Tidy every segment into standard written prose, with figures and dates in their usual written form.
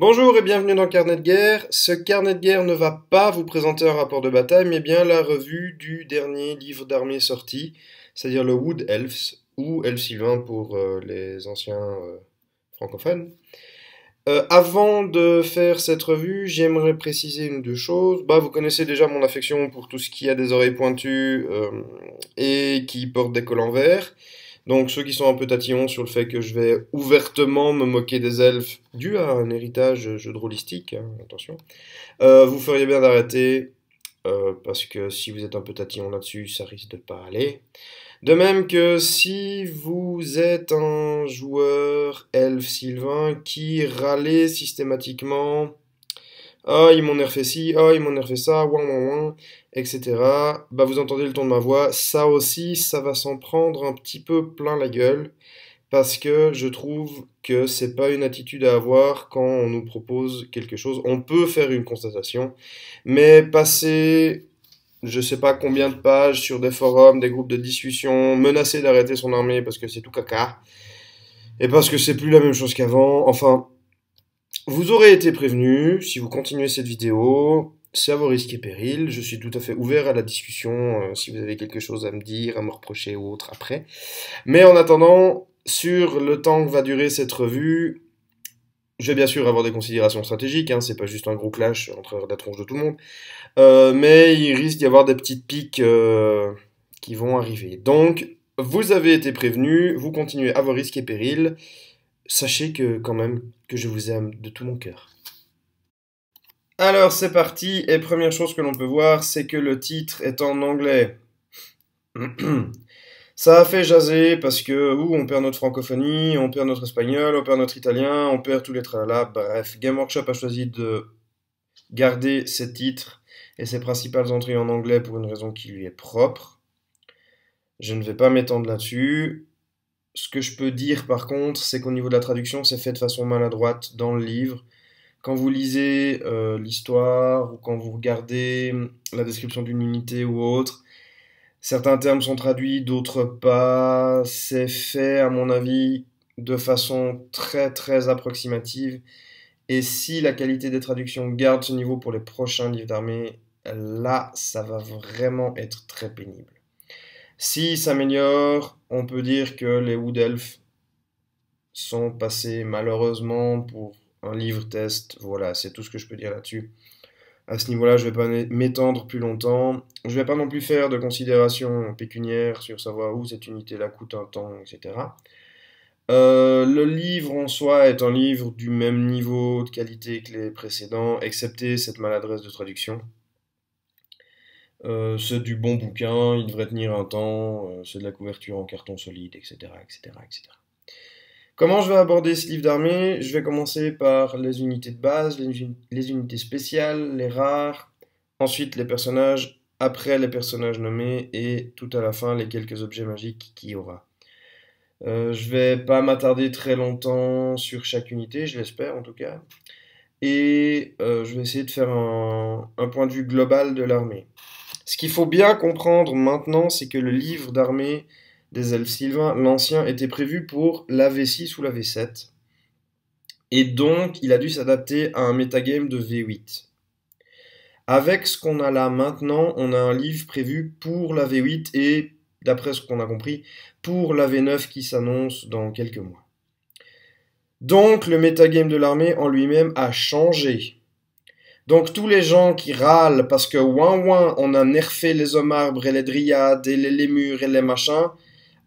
Bonjour et bienvenue dans Carnet de guerre. Ce carnet de guerre ne va pas vous présenter un rapport de bataille, mais bien la revue du dernier livre d'armée sorti, c'est-à-dire le Wood Elves, ou Elfes Sylvains pour les anciens francophones. Avant de faire cette revue, j'aimerais préciser une ou deux choses. Vous connaissez déjà mon affection pour tout ce qui a des oreilles pointues et qui porte des collants verts. Donc ceux qui sont un peu tatillons sur le fait que je vais ouvertement me moquer des elfes, dû à un héritage jeu de rôlistique, hein, attention, vous feriez bien d'arrêter, parce que si vous êtes un peu tatillon là-dessus, ça risque de pas aller. De même que si vous êtes un joueur elfe sylvain qui râlait systématiquement «Ah, ils m'ont nerfé ci, ah, ils m'ont nerfé ça, ouin ouin ouin», etc. Vous entendez le ton de ma voix, ça aussi, ça va s'en prendre un petit peu plein la gueule, parce que je trouve que c'est pas une attitude à avoir quand on nous propose quelque chose. On peut faire une constatation, mais passer je sais pas combien de pages sur des forums, des groupes de discussion, menacer d'arrêter son armée parce que c'est tout caca, et parce que c'est plus la même chose qu'avant, enfin, vous aurez été prévenu, si vous continuez cette vidéo, c'est à vos risques et périls, je suis tout à fait ouvert à la discussion, si vous avez quelque chose à me dire, à me reprocher ou autre après. Mais en attendant, sur le temps que va durer cette revue, je vais bien sûr avoir des considérations stratégiques, hein, c'est pas juste un gros clash entre la tronche de tout le monde, mais il risque d'y avoir des petites piques qui vont arriver. Donc, vous avez été prévenu, vous continuez à vos risques et périls, sachez que quand même que je vous aime de tout mon cœur. Alors c'est parti, et première chose que l'on peut voir, c'est que le titre est en anglais. Ça a fait jaser parce que on perd notre francophonie, on perd notre espagnol, on perd notre italien, on perd tous les tralala. Bref, Game Workshop a choisi de garder ses titres et ses principales entrées en anglais pour une raison qui lui est propre. Je ne vais pas m'étendre là-dessus. Ce que je peux dire par contre, c'est qu'au niveau de la traduction, c'est fait de façon maladroite dans le livre. Quand vous lisez l'histoire ou quand vous regardez la description d'une unité ou autre, certains termes sont traduits, d'autres pas. C'est fait, à mon avis, de façon très très approximative. Et si la qualité des traductions garde ce niveau pour les prochains livres d'armée, là, ça va vraiment être très pénible. Si s'améliore, on peut dire que les Wood Elves sont passés malheureusement pour un livre test. Voilà, c'est tout ce que je peux dire là-dessus. À ce niveau-là, je ne vais pas m'étendre plus longtemps. Je ne vais pas non plus faire de considérations pécuniaires sur savoir où cette unité-là coûte un temps, etc. Le livre en soi est un livre du même niveau de qualité que les précédents, excepté cette maladresse de traduction. C'est du bon bouquin, il devrait tenir un temps, c'est de la couverture en carton solide, etc., etc., etc. Comment je vais aborder ce livre d'armée? Je vais commencer par les unités de base, les unités spéciales, les rares, ensuite les personnages, après les personnages nommés, et tout à la fin les quelques objets magiques qu'il y aura. Je vais pas m'attarder très longtemps sur chaque unité, je l'espère en tout cas. Et je vais essayer de faire un point de vue global de l'armée. Ce qu'il faut bien comprendre maintenant, c'est que le livre d'armée des elfes sylvains, l'ancien, était prévu pour la V6 ou la V7. Et donc, il a dû s'adapter à un metagame de V8. Avec ce qu'on a là maintenant, on a un livre prévu pour la V8 et, d'après ce qu'on a compris, pour la V9 qui s'annonce dans quelques mois. Donc, le metagame de l'armée en lui-même a changé. Donc tous les gens qui râlent parce que ouin ouin on a nerfé les hommes arbres et les dryades et les lémures et les machins,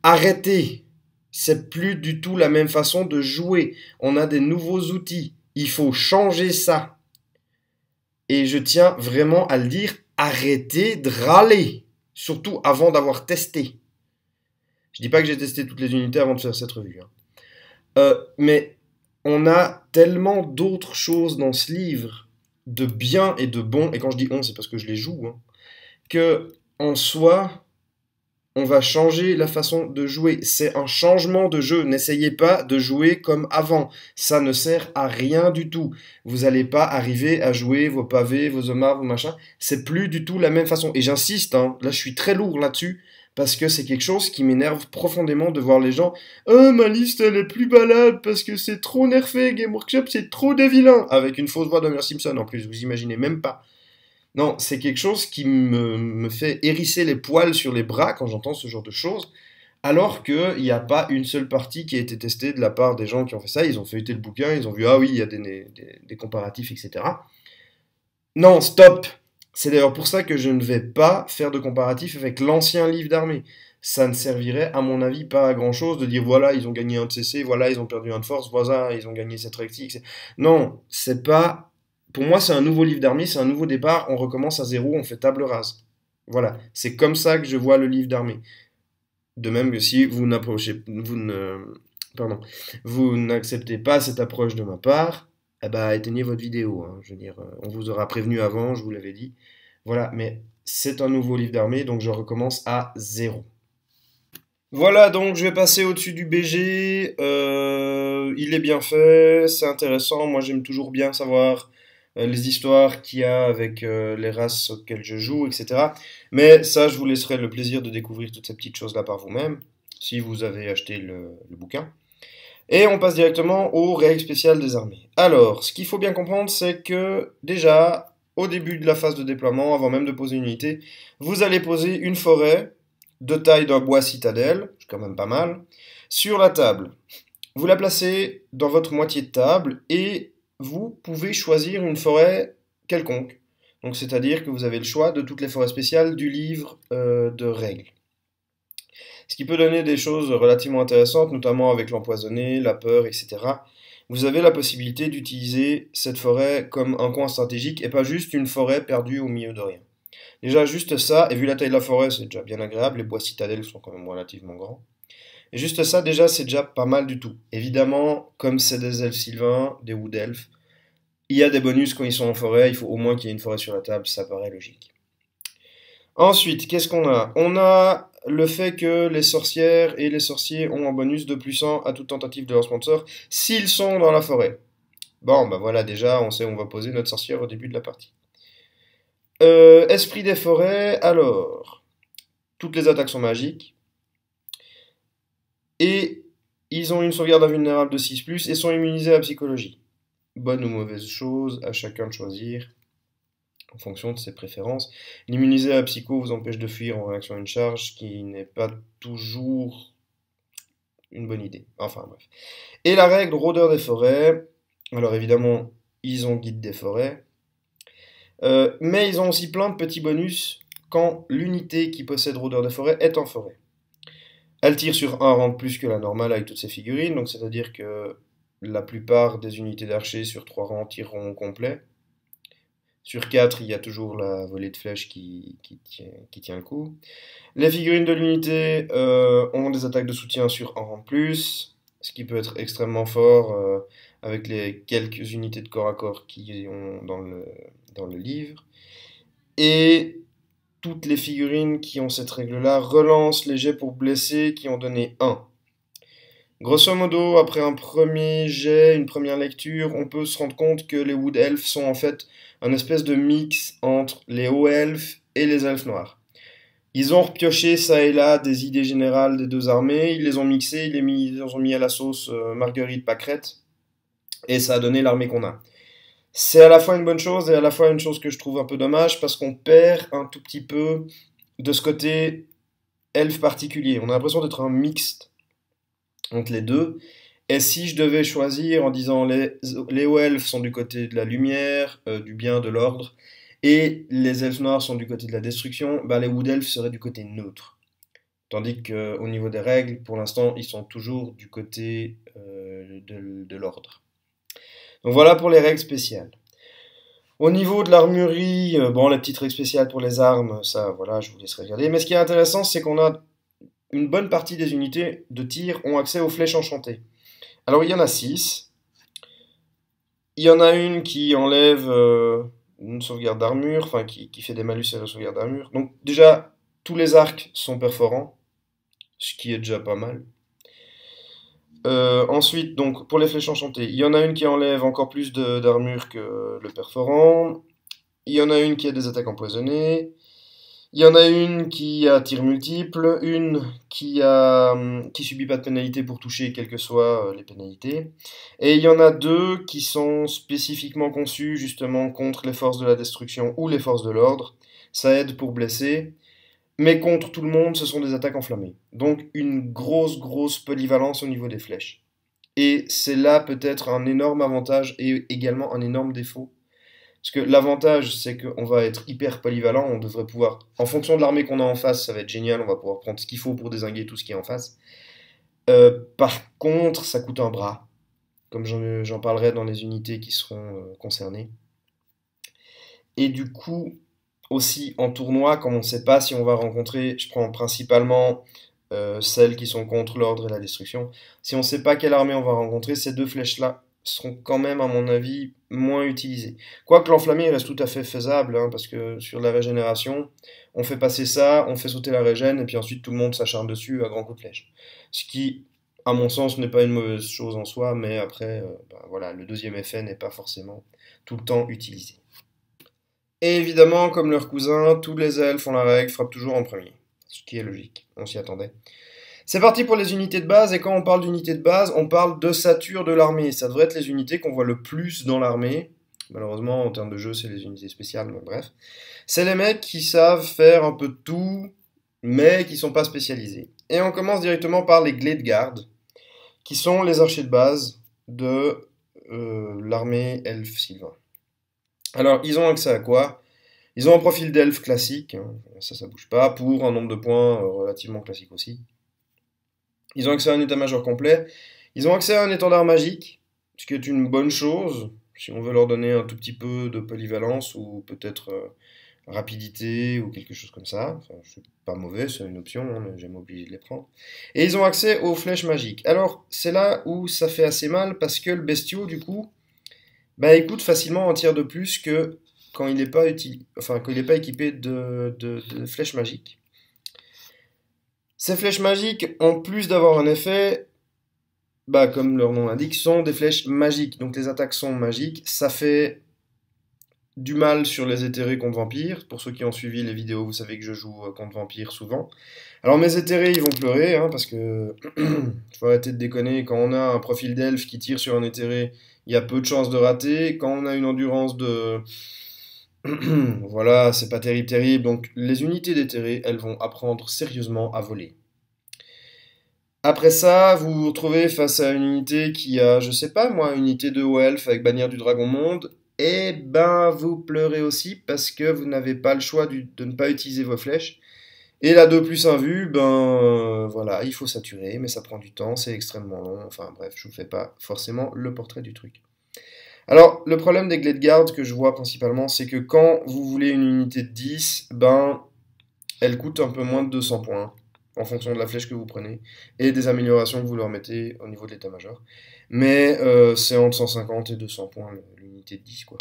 arrêtez. C'est plus du tout la même façon de jouer. On a des nouveaux outils. Il faut changer ça. Et je tiens vraiment à le dire, arrêtez de râler. Surtout avant d'avoir testé. Je dis pas que j'ai testé toutes les unités avant de faire cette revue. Mais on a tellement d'autres choses dans ce livre de bien et de bon, et quand je dis on, c'est parce que je les joue, hein, que en soi, on va changer la façon de jouer. C'est un changement de jeu. N'essayez pas de jouer comme avant. Ça ne sert à rien du tout. Vous n'allez pas arriver à jouer vos pavés, vos homards, vos machins. C'est plus du tout la même façon. Et j'insiste, hein, là je suis très lourd là-dessus, parce que c'est quelque chose qui m'énerve profondément de voir les gens. Oh, ma liste elle est plus balade parce que c'est trop nerfé, Game Workshop c'est trop des vilains. Avec une fausse voix d'Homer Simpson en plus, vous imaginez même pas. Non, c'est quelque chose qui me fait hérisser les poils sur les bras quand j'entends ce genre de choses. Alors qu'il n'y a pas une seule partie qui a été testée de la part des gens qui ont fait ça. Ils ont feuilleté le bouquin, ils ont vu, ah oui, il y a des comparatifs, etc. Non, stop! C'est d'ailleurs pour ça que je ne vais pas faire de comparatif avec l'ancien livre d'armée. Ça ne servirait, à mon avis, pas à grand chose de dire voilà, ils ont gagné un de CC, voilà, ils ont perdu un de force, voilà, ils ont gagné cette recti, etc. Non, c'est pas. Pour moi, c'est un nouveau livre d'armée, c'est un nouveau départ, on recommence à zéro, on fait table rase. Voilà, c'est comme ça que je vois le livre d'armée. De même que si vous n'approchez, vous ne, pardon, vous n'acceptez pas cette approche de ma part, eh ben, éteignez votre vidéo, hein. Je veux dire, on vous aura prévenu avant, je vous l'avais dit. Voilà, mais c'est un nouveau livre d'armée, donc je recommence à zéro. Voilà, donc je vais passer au-dessus du BG. Il est bien fait, c'est intéressant. Moi, j'aime toujours bien savoir les histoires qu'il y a avec les races auxquelles je joue, etc. Mais ça, je vous laisserai le plaisir de découvrir toutes ces petites choses-là par vous-même, si vous avez acheté le bouquin. Et on passe directement aux règles spéciales des armées. Alors, ce qu'il faut bien comprendre, c'est que déjà, au début de la phase de déploiement, avant même de poser une unité, vous allez poser une forêt de taille d'un bois citadelle, c'est quand même pas mal, sur la table. Vous la placez dans votre moitié de table et vous pouvez choisir une forêt quelconque. Donc, c'est-à-dire que vous avez le choix de toutes les forêts spéciales du livre de règles. Ce qui peut donner des choses relativement intéressantes, notamment avec l'empoisonné, la peur, etc. Vous avez la possibilité d'utiliser cette forêt comme un coin stratégique et pas juste une forêt perdue au milieu de rien. Déjà, juste ça, et vu la taille de la forêt, c'est déjà bien agréable, les bois citadelles sont quand même relativement grands. Et juste ça, déjà, c'est déjà pas mal du tout. Évidemment, comme c'est des elfes sylvains, des wood elfes, il y a des bonus quand ils sont en forêt, il faut au moins qu'il y ait une forêt sur la table, ça paraît logique. Ensuite, qu'est-ce qu'on a? On a le fait que les sorcières et les sorciers ont un bonus de +1 à toute tentative de lancement de sort s'ils sont dans la forêt. Bon, bah voilà, déjà, on sait où on va poser notre sorcière au début de la partie. Esprit des forêts, alors, toutes les attaques sont magiques. Et ils ont une sauvegarde invulnérable de 6+, et sont immunisés à la psychologie. Bonne ou mauvaise chose, à chacun de choisir, en fonction de ses préférences. L'immuniser à la psycho vous empêche de fuir en réaction à une charge, ce qui n'est pas toujours une bonne idée. Enfin bref. Et la règle rôdeur des forêts, alors évidemment, ils ont guide des forêts, mais ils ont aussi plein de petits bonus quand l'unité qui possède rôdeur des forêts est en forêt. Elle tire sur un rang de plus que la normale avec toutes ses figurines, donc c'est-à-dire que la plupart des unités d'archers sur 3 rangs tireront au complet. Sur 4, il y a toujours la volée de flèches qui tient le coup. Les figurines de l'unité ont des attaques de soutien sur un rang de plus, ce qui peut être extrêmement fort avec les quelques unités de corps à corps qui ont dans le livre. Et toutes les figurines qui ont cette règle-là relancent les jets pour blesser qui ont donné 1. Grosso modo, après un premier jet, une première lecture, on peut se rendre compte que les Wood Elves sont en fait un espèce de mix entre les hauts elfes et les elfes noirs. Ils ont repioché ça et là des idées générales des deux armées, ils les ont mixées, ils les ont mis à la sauce Marguerite Pâquerette, et ça a donné l'armée qu'on a. C'est à la fois une bonne chose et à la fois une chose que je trouve un peu dommage parce qu'on perd un tout petit peu de ce côté elfe particulier. On a l'impression d'être un mixte entre les deux. Et si je devais choisir en disant les hauts elfes sont du côté de la lumière, du bien, de l'ordre, et les elfes noirs sont du côté de la destruction, bah les wood elfes seraient du côté neutre. Tandis qu'au niveau des règles, pour l'instant, ils sont toujours du côté de l'ordre. Donc voilà pour les règles spéciales. Au niveau de l'armurerie, bon, les petites règles spéciales pour les armes, ça, voilà, je vous laisserai regarder. Mais ce qui est intéressant, c'est qu'on a une bonne partie des unités de tir ont accès aux flèches enchantées. Alors, il y en a 6. Il y en a une qui enlève une sauvegarde d'armure, enfin, qui fait des malus à la sauvegarde d'armure. Donc, déjà, tous les arcs sont perforants, ce qui est déjà pas mal. Ensuite, donc, pour les flèches enchantées, il y en a une qui enlève encore plus d'armure que le perforant. Il y en a une qui a des attaques empoisonnées. Il y en a une qui a tir multiple, une qui subit pas de pénalité pour toucher, quelles que soient les pénalités. Et il y en a deux qui sont spécifiquement conçues justement contre les forces de la destruction ou les forces de l'ordre. Ça aide pour blesser. Mais contre tout le monde, ce sont des attaques enflammées. Donc une grosse polyvalence au niveau des flèches. Et c'est là peut-être un énorme avantage et également un énorme défaut. Parce que l'avantage, c'est qu'on va être hyper polyvalent, on devrait pouvoir, en fonction de l'armée qu'on a en face, ça va être génial, on va pouvoir prendre ce qu'il faut pour dézinguer tout ce qui est en face. Par contre, ça coûte un bras, comme j'en parlerai dans les unités qui seront concernées. Et du coup, aussi en tournoi, comme on ne sait pas si on va rencontrer, je prends principalement celles qui sont contre l'ordre et la destruction, si on ne sait pas quelle armée on va rencontrer, ces deux flèches-là seront quand même, à mon avis, moins utilisées. Quoique l'enflammé reste tout à fait faisable, hein, parce que sur la régénération, on fait passer ça, on fait sauter la régène, et puis ensuite tout le monde s'acharne dessus à grands coups de flèche. Ce qui, à mon sens, n'est pas une mauvaise chose en soi, mais après, voilà, le deuxième effet n'est pas forcément tout le temps utilisé. Et évidemment, comme leurs cousins, tous les elfes ont la règle, frappent toujours en premier. Ce qui est logique, on s'y attendait. C'est parti pour les unités de base, et quand on parle d'unités de base, on parle d'ossature de l'armée. Ça devrait être les unités qu'on voit le plus dans l'armée. Malheureusement, en termes de jeu, c'est les unités spéciales, mais bref. C'est les mecs qui savent faire un peu de tout, mais qui sont pas spécialisés. Et on commence directement par les Gladeguard, qui sont les archers de base de l'armée elfe sylvain. Alors, ils ont accès à quoi? Ils ont un profil d'elfe classique, hein, ça bouge pas, pour un nombre de points relativement classique aussi. Ils ont accès à un état-major complet. Ils ont accès à un étendard magique, ce qui est une bonne chose, si on veut leur donner un tout petit peu de polyvalence ou peut-être rapidité ou quelque chose comme ça. Enfin, c'est pas mauvais, c'est une option, hein, mais j'aime obligé de les prendre. Et ils ont accès aux flèches magiques. Alors, c'est là où ça fait assez mal parce que le bestiau, du coup, bah, il coûte facilement un tiers de plus que quand il n'est pas, quand il est pas équipé de flèches magiques. Ces flèches magiques, en plus d'avoir un effet, bah, comme leur nom l'indique, sont des flèches magiques. Donc les attaques sont magiques. Ça fait du mal sur les éthérés contre vampires. Pour ceux qui ont suivi les vidéos, vous savez que je joue contre vampires souvent. Alors mes éthérés, ils vont pleurer, hein, parce que faut arrêter de déconner. Quand on a un profil d'elfe qui tire sur un éthéré, il y a peu de chances de rater. Quand on a une endurance de... voilà, c'est pas terrible. Donc les unités d'éthérés, elles vont apprendre sérieusement à voler. Après ça, vous vous retrouvez face à une unité qui a, je sais pas moi, une unité de haut elfe avec bannière du dragon monde. Et ben, vous pleurez aussi parce que vous n'avez pas le choix de ne pas utiliser vos flèches. Et la 2 plus 1 vue, ben voilà, il faut saturer, mais ça prend du temps, c'est extrêmement long. Enfin bref, je vous fais pas forcément le portrait du truc. Alors, le problème des Gladeguard que je vois principalement, c'est que quand vous voulez une unité de 10, ben, elle coûte un peu moins de 200 points, en fonction de la flèche que vous prenez, et des améliorations que vous leur mettez au niveau de l'état-major. Mais c'est entre 150 et 200 points l'unité de 10, quoi.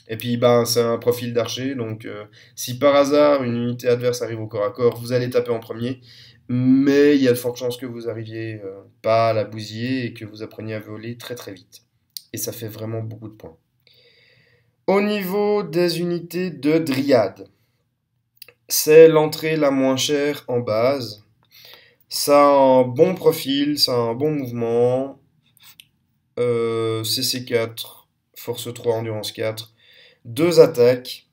Et puis, ben, c'est un profil d'archer, donc si par hasard une unité adverse arrive au corps à corps, vous allez taper en premier, mais il y a de fortes chances que vous arriviez pas à la bousiller et que vous appreniez à voler très vite. Et ça fait vraiment beaucoup de points. Au niveau des unités de Dryade, c'est l'entrée la moins chère en base. Ça a un bon profil, ça a un bon mouvement. CC4, Force 3, Endurance 4. Deux attaques.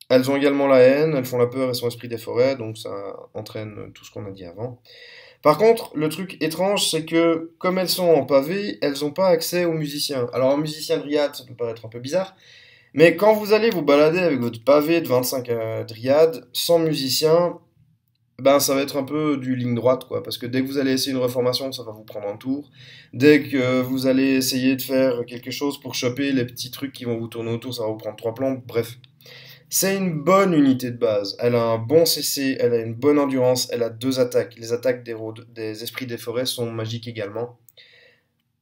Elles ont également la haine, elles font la peur et sont esprit des forêts, donc ça entraîne tout ce qu'on a dit avant. Par contre, le truc étrange, c'est que comme elles sont en pavé, elles n'ont pas accès aux musiciens. Alors un musicien dryade, ça peut paraître un peu bizarre, mais quand vous allez vous balader avec votre pavé de 25 dryades, sans musicien, ben ça va être un peu du ligne droite, quoi. Parce que dès que vous allez essayer une reformation, ça va vous prendre un tour. Dès que vous allez essayer de faire quelque chose pour choper les petits trucs qui vont vous tourner autour, ça va vous prendre 3 plans. Bref, c'est une bonne unité de base. Elle a un bon CC, elle a une bonne endurance, elle a deux attaques. Les attaques des esprits des forêts sont magiques également.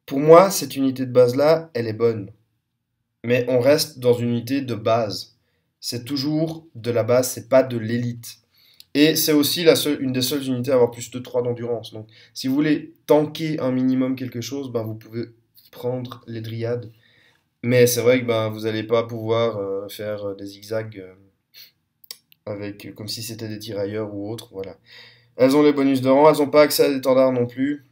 Pour moi, cette unité de base-là, elle est bonne. Mais on reste dans une unité de base. C'est toujours de la base, c'est pas de l'élite. Et c'est aussi une des seules unités à avoir plus de 3 d'endurance. Donc, si vous voulez tanker un minimum quelque chose, ben, vous pouvez prendre les dryades. Mais c'est vrai que ben, vous n'allez pas pouvoir faire des zigzags avec, comme si c'était des tirailleurs ou autres, voilà. Elles ont les bonus de rang, elles n'ont pas accès à des étendards non plus,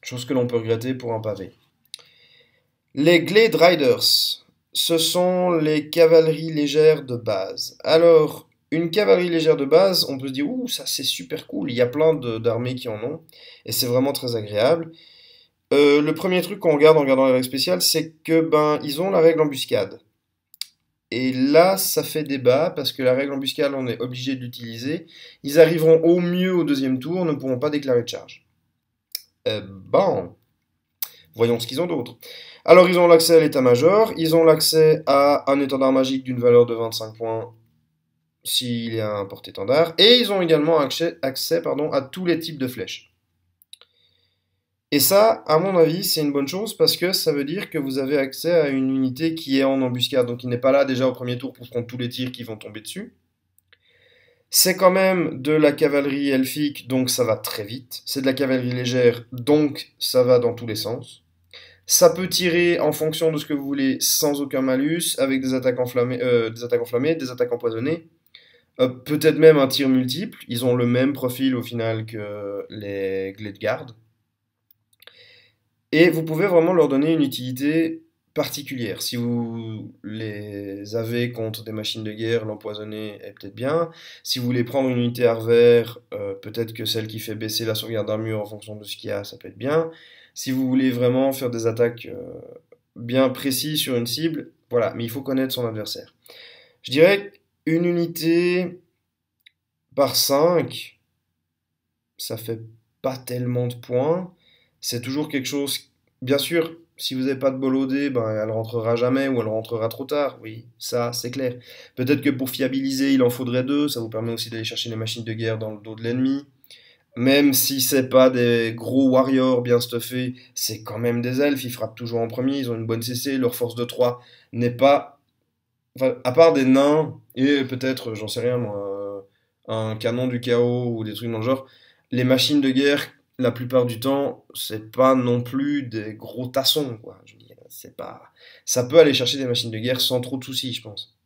chose que l'on peut regretter pour un pavé. Les Glade Riders, ce sont les cavaleries légères de base. Alors, une cavalerie légère de base, on peut se dire, ouh, ça c'est super cool, il y a plein d'armées qui en ont, et c'est vraiment très agréable. Le premier truc qu'on regarde en regardant les règles spéciales, c'est que ben ils ont la règle embuscade. Et là, ça fait débat parce que la règle embuscade, on est obligé de l'utiliser. Ils arriveront au mieux au deuxième tour, ne pourront pas déclarer de charge. Bon, voyons ce qu'ils ont d'autre. Alors, ils ont l'accès à l'état-major, ils ont l'accès à un étendard magique d'une valeur de 25 points s'il y a un porte-étendard, et ils ont également accès à tous les types de flèches. Et ça, à mon avis, c'est une bonne chose parce que ça veut dire que vous avez accès à une unité qui est en embuscade, donc qui n'est pas là déjà au premier tour pour prendre tous les tirs qui vont tomber dessus. C'est quand même de la cavalerie elfique, donc ça va très vite. C'est de la cavalerie légère, donc ça va dans tous les sens. Ça peut tirer en fonction de ce que vous voulez, sans aucun malus, avec des attaques enflammées, des attaques empoisonnées. Peut-être même un tir multiple. Ils ont le même profil au final que les Glade Guard. Et vous pouvez vraiment leur donner une utilité particulière. Si vous les avez contre des machines de guerre, l'empoisonner est peut-être bien. Si vous voulez prendre une unité à revers, peut-être que celle qui fait baisser la sauvegarde d'armure en fonction de ce qu'il y a, ça peut être bien. Si vous voulez vraiment faire des attaques bien précises sur une cible, voilà, mais il faut connaître son adversaire. Je dirais qu'une unité par 5, ça fait pas tellement de points. C'est toujours quelque chose. Bien sûr, si vous n'avez pas de bol au dé, ben, elle rentrera jamais ou elle rentrera trop tard. Oui, ça, c'est clair. Peut-être que pour fiabiliser, il en faudrait 2. Ça vous permet aussi d'aller chercher les machines de guerre dans le dos de l'ennemi. Même si c'est pas des gros warriors bien stuffés, c'est quand même des elfes. Ils frappent toujours en premier. Ils ont une bonne CC. Leur force de 3 n'est pas. Enfin, à part des nains et peut-être, j'en sais rien moi, un canon du chaos ou des trucs dans le genre, les machines de guerre, la plupart du temps, c'est pas non plus des gros tassons, quoi. Je veux dire, c'est pas. Ça peut aller chercher des machines de guerre sans trop de soucis, je pense.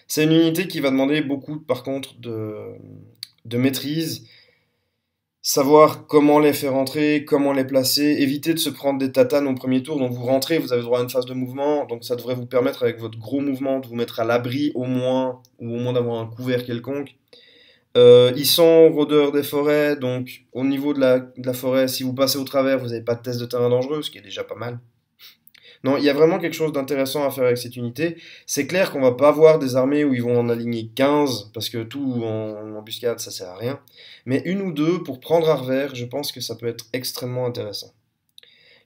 C'est une unité qui va demander beaucoup, par contre, de maîtrise. Savoir comment les faire entrer, comment les placer, éviter de se prendre des tatanes au premier tour. Donc vous rentrez, vous avez droit à une phase de mouvement, donc ça devrait vous permettre avec votre gros mouvement de vous mettre à l'abri au moins, ou au moins d'avoir un couvert quelconque. Ils sont rôdeurs des forêts, donc au niveau de la forêt, si vous passez au travers, vous n'avez pas de test de terrain dangereux, ce qui est déjà pas mal. Non, il y a vraiment quelque chose d'intéressant à faire avec cette unité. C'est clair qu'on va pas voir des armées où ils vont en aligner 15, parce que tout en embuscade, ça sert à rien. Mais une ou deux pour prendre à revers, je pense que ça peut être extrêmement intéressant.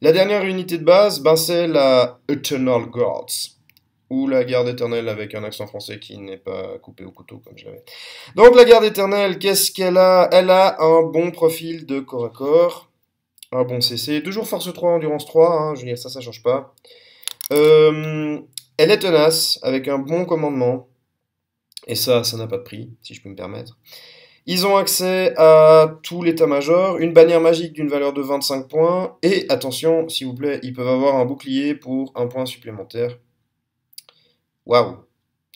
La dernière unité de base, ben, c'est la Eternal Guards, ou la garde éternelle avec un accent français qui n'est pas coupé au couteau comme je l'avais. Donc la garde éternelle, qu'est-ce qu'elle a? Elle a un bon profil de corps à corps, un bon CC, toujours force 3, endurance 3, hein, je veux dire ça change pas. Euh, Elle est tenace, avec un bon commandement, et ça n'a pas de prix, si je peux me permettre. Ils ont accès à tout l'état-major, une bannière magique d'une valeur de 25 points, et attention, s'il vous plaît, ils peuvent avoir un bouclier pour un point supplémentaire. Waouh,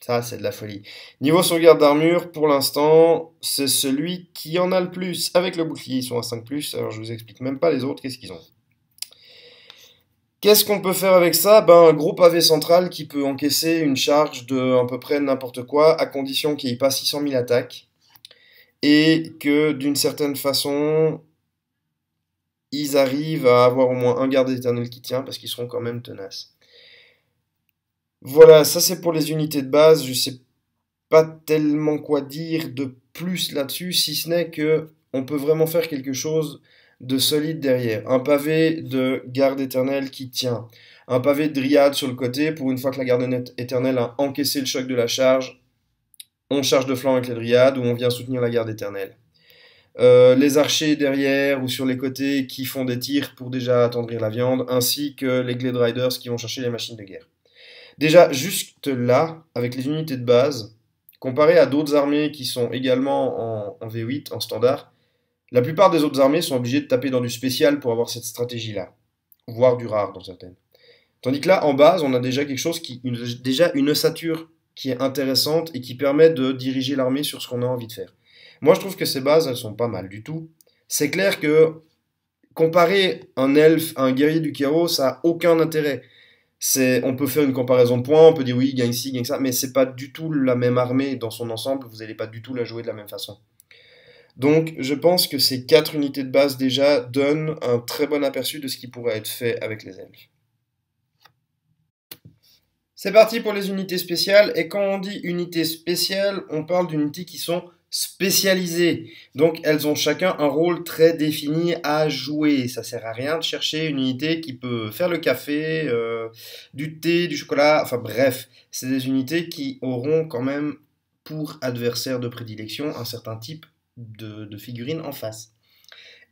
ça c'est de la folie. Niveau sauvegarde d'armure, pour l'instant, c'est celui qui en a le plus. Avec le bouclier, ils sont à 5+, alors je vous explique même pas les autres, qu'est-ce qu'ils ont. Qu'est-ce qu'on peut faire avec ça? Ben, un gros pavé central qui peut encaisser une charge de à peu près n'importe quoi, à condition qu'il n'y ait pas 600 000 attaques. Et que d'une certaine façon, ils arrivent à avoir au moins un garde éternel qui tient, parce qu'ils seront quand même tenaces. Voilà, ça c'est pour les unités de base. Je sais pas tellement quoi dire de plus là-dessus, si ce n'est que on peut vraiment faire quelque chose de solide derrière. Un pavé de garde éternelle qui tient. Un pavé de dryade sur le côté, pour une fois que la garde éternelle a encaissé le choc de la charge, on charge de flanc avec les dryades ou on vient soutenir la garde éternelle. Les archers derrière ou sur les côtés qui font des tirs pour déjà attendrir la viande, ainsi que les Glade Riders qui vont chercher les machines de guerre. Déjà, juste là, avec les unités de base, comparé à d'autres armées qui sont également en V8, en standard, la plupart des autres armées sont obligées de taper dans du spécial pour avoir cette stratégie-là, voire du rare dans certaines. Tandis que là, en base, on a déjà quelque chose déjà une ossature qui est intéressante et qui permet de diriger l'armée sur ce qu'on a envie de faire. Moi, je trouve que ces bases, elles sont pas mal du tout. C'est clair que comparer un elfe à un guerrier du chaos, ça a aucun intérêt. On peut faire une comparaison de points, on peut dire oui, il gagne ci, il gagne ça, mais c'est pas du tout la même armée dans son ensemble, vous n'allez pas du tout la jouer de la même façon. Donc, je pense que ces 4 unités de base déjà donnent un très bon aperçu de ce qui pourrait être fait avec les elfes. C'est parti pour les unités spéciales, et quand on dit unités spéciales, on parle d'unités qui sont spécialisées. Donc elles ont chacun un rôle très défini à jouer. Ça sert à rien de chercher une unité qui peut faire le café, du thé, du chocolat, enfin bref, c'est des unités qui auront quand même pour adversaire de prédilection un certain type de figurine en face.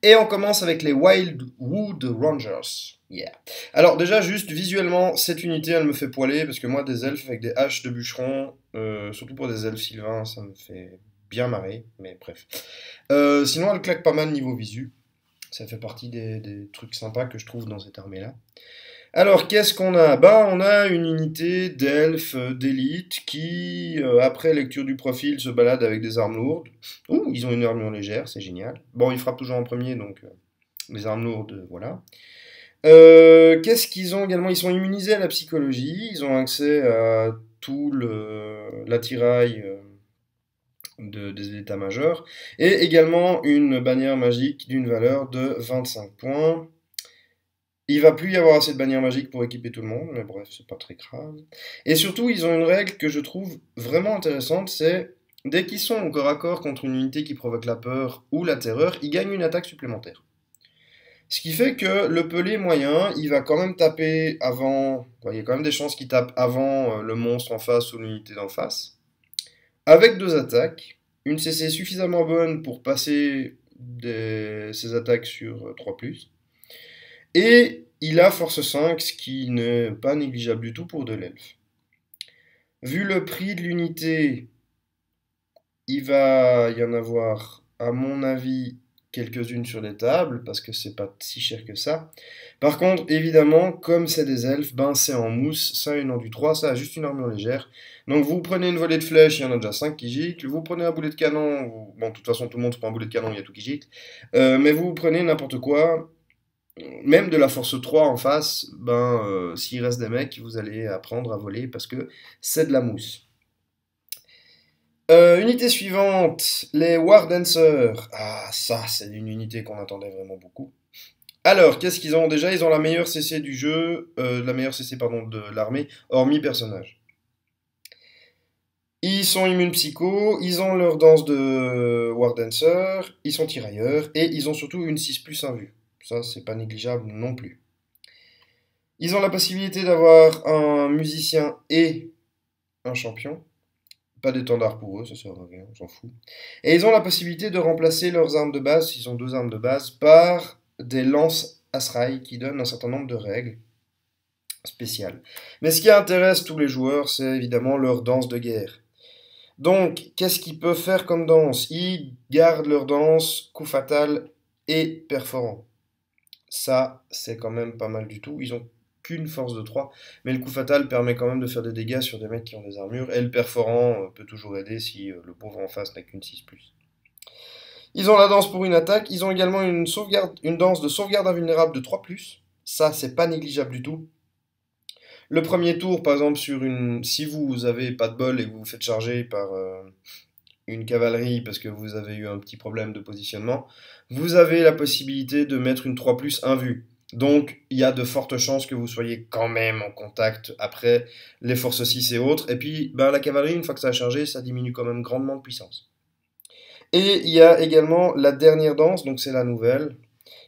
Et on commence avec les Wildwood Rangers. Yeah. Alors déjà, juste visuellement, cette unité, elle me fait poiler, parce que moi, des elfes avec des haches de bûcheron, surtout pour des elfes sylvains, ça me fait bien marrer, mais bref. Sinon, elle claque pas mal niveau visu. Ça fait partie des trucs sympas que je trouve dans cette armée-là. Alors, qu'est-ce qu'on a? Ben, on a une unité d'elfes d'élite qui, après lecture du profil, se balade avec des armes lourdes. Ouh, ils ont une armure légère, c'est génial. Bon, ils frappent toujours en premier, donc les armes lourdes, voilà. Qu'est-ce qu'ils ont également? Ils sont immunisés à la psychologie, ils ont accès à tout l'attirail des états-majors, et également une bannière magique d'une valeur de 25 points. Il va plus y avoir assez de bannières magiques pour équiper tout le monde, mais bref, c'est pas très grave. Et surtout, ils ont une règle que je trouve vraiment intéressante, c'est dès qu'ils sont au corps à corps contre une unité qui provoque la peur ou la terreur, ils gagnent une attaque supplémentaire. Ce qui fait que le pelé moyen, il va quand même taper avant, il y a quand même des chances qu'il tape avant le monstre en face ou l'unité d'en face, avec 2 attaques, une CC suffisamment bonne pour passer ses attaques sur 3+. Et il a force 5, ce qui n'est pas négligeable du tout pour de l'elfe. Vu le prix de l'unité, il va y en avoir, à mon avis, quelques-unes sur les tables, parce que c'est pas si cher que ça. Par contre, évidemment, comme c'est des elfes, ben c'est en mousse, ça a une enduit 3, ça a juste une armure légère. Donc vous prenez une volée de flèches, il y en a déjà 5 qui giclent. Vous prenez un boulet de canon, bon, de toute façon, tout le monde se prend un boulet de canon, il y a tout qui gicle. Mais vous prenez n'importe quoi, même de la force 3 en face, ben, s'il reste des mecs, vous allez apprendre à voler parce que c'est de la mousse. Unité suivante, les War Dancers. Ah, ça, c'est une unité qu'on attendait vraiment beaucoup. Alors, qu'est-ce qu'ils ont déjà? Ils ont la meilleure CC du jeu, la meilleure CC, pardon, de l'armée, hormis personnage. Ils sont immunes psycho, ils ont leur danse de War Dancer, ils sont tirailleurs, et ils ont surtout une 6+ invue. Ça, c'est pas négligeable non plus. Ils ont la possibilité d'avoir un musicien et un champion. Pas d'étendard pour eux, ça sert à rien, on s'en fout. Et ils ont la possibilité de remplacer leurs armes de base, s'ils ont 2 armes de base, par des lances Asraï qui donnent un certain nombre de règles spéciales. Mais ce qui intéresse tous les joueurs, c'est évidemment leur danse de guerre. Donc, qu'est-ce qu'ils peuvent faire comme danse? Ils gardent leur danse, coup fatal et perforant. Ça, c'est quand même pas mal du tout. Ils ont qu'une force de 3, mais le coup fatal permet quand même de faire des dégâts sur des mecs qui ont des armures, et le perforant peut toujours aider si le pauvre en face n'a qu'une 6+. Ils ont la danse pour une attaque, ils ont également une danse de sauvegarde invulnérable de 3+. Ça, c'est pas négligeable du tout. Le premier tour, par exemple, si vous avez pas de bol et que vous vous faites charger par une cavalerie parce que vous avez eu un petit problème de positionnement, vous avez la possibilité de mettre une 3+ invue. Donc, il y a de fortes chances que vous soyez quand même en contact après les forces 6 et autres. Et puis, ben, la cavalerie, une fois que ça a chargé, ça diminue quand même grandement de puissance. Et il y a également la dernière danse, donc c'est la nouvelle,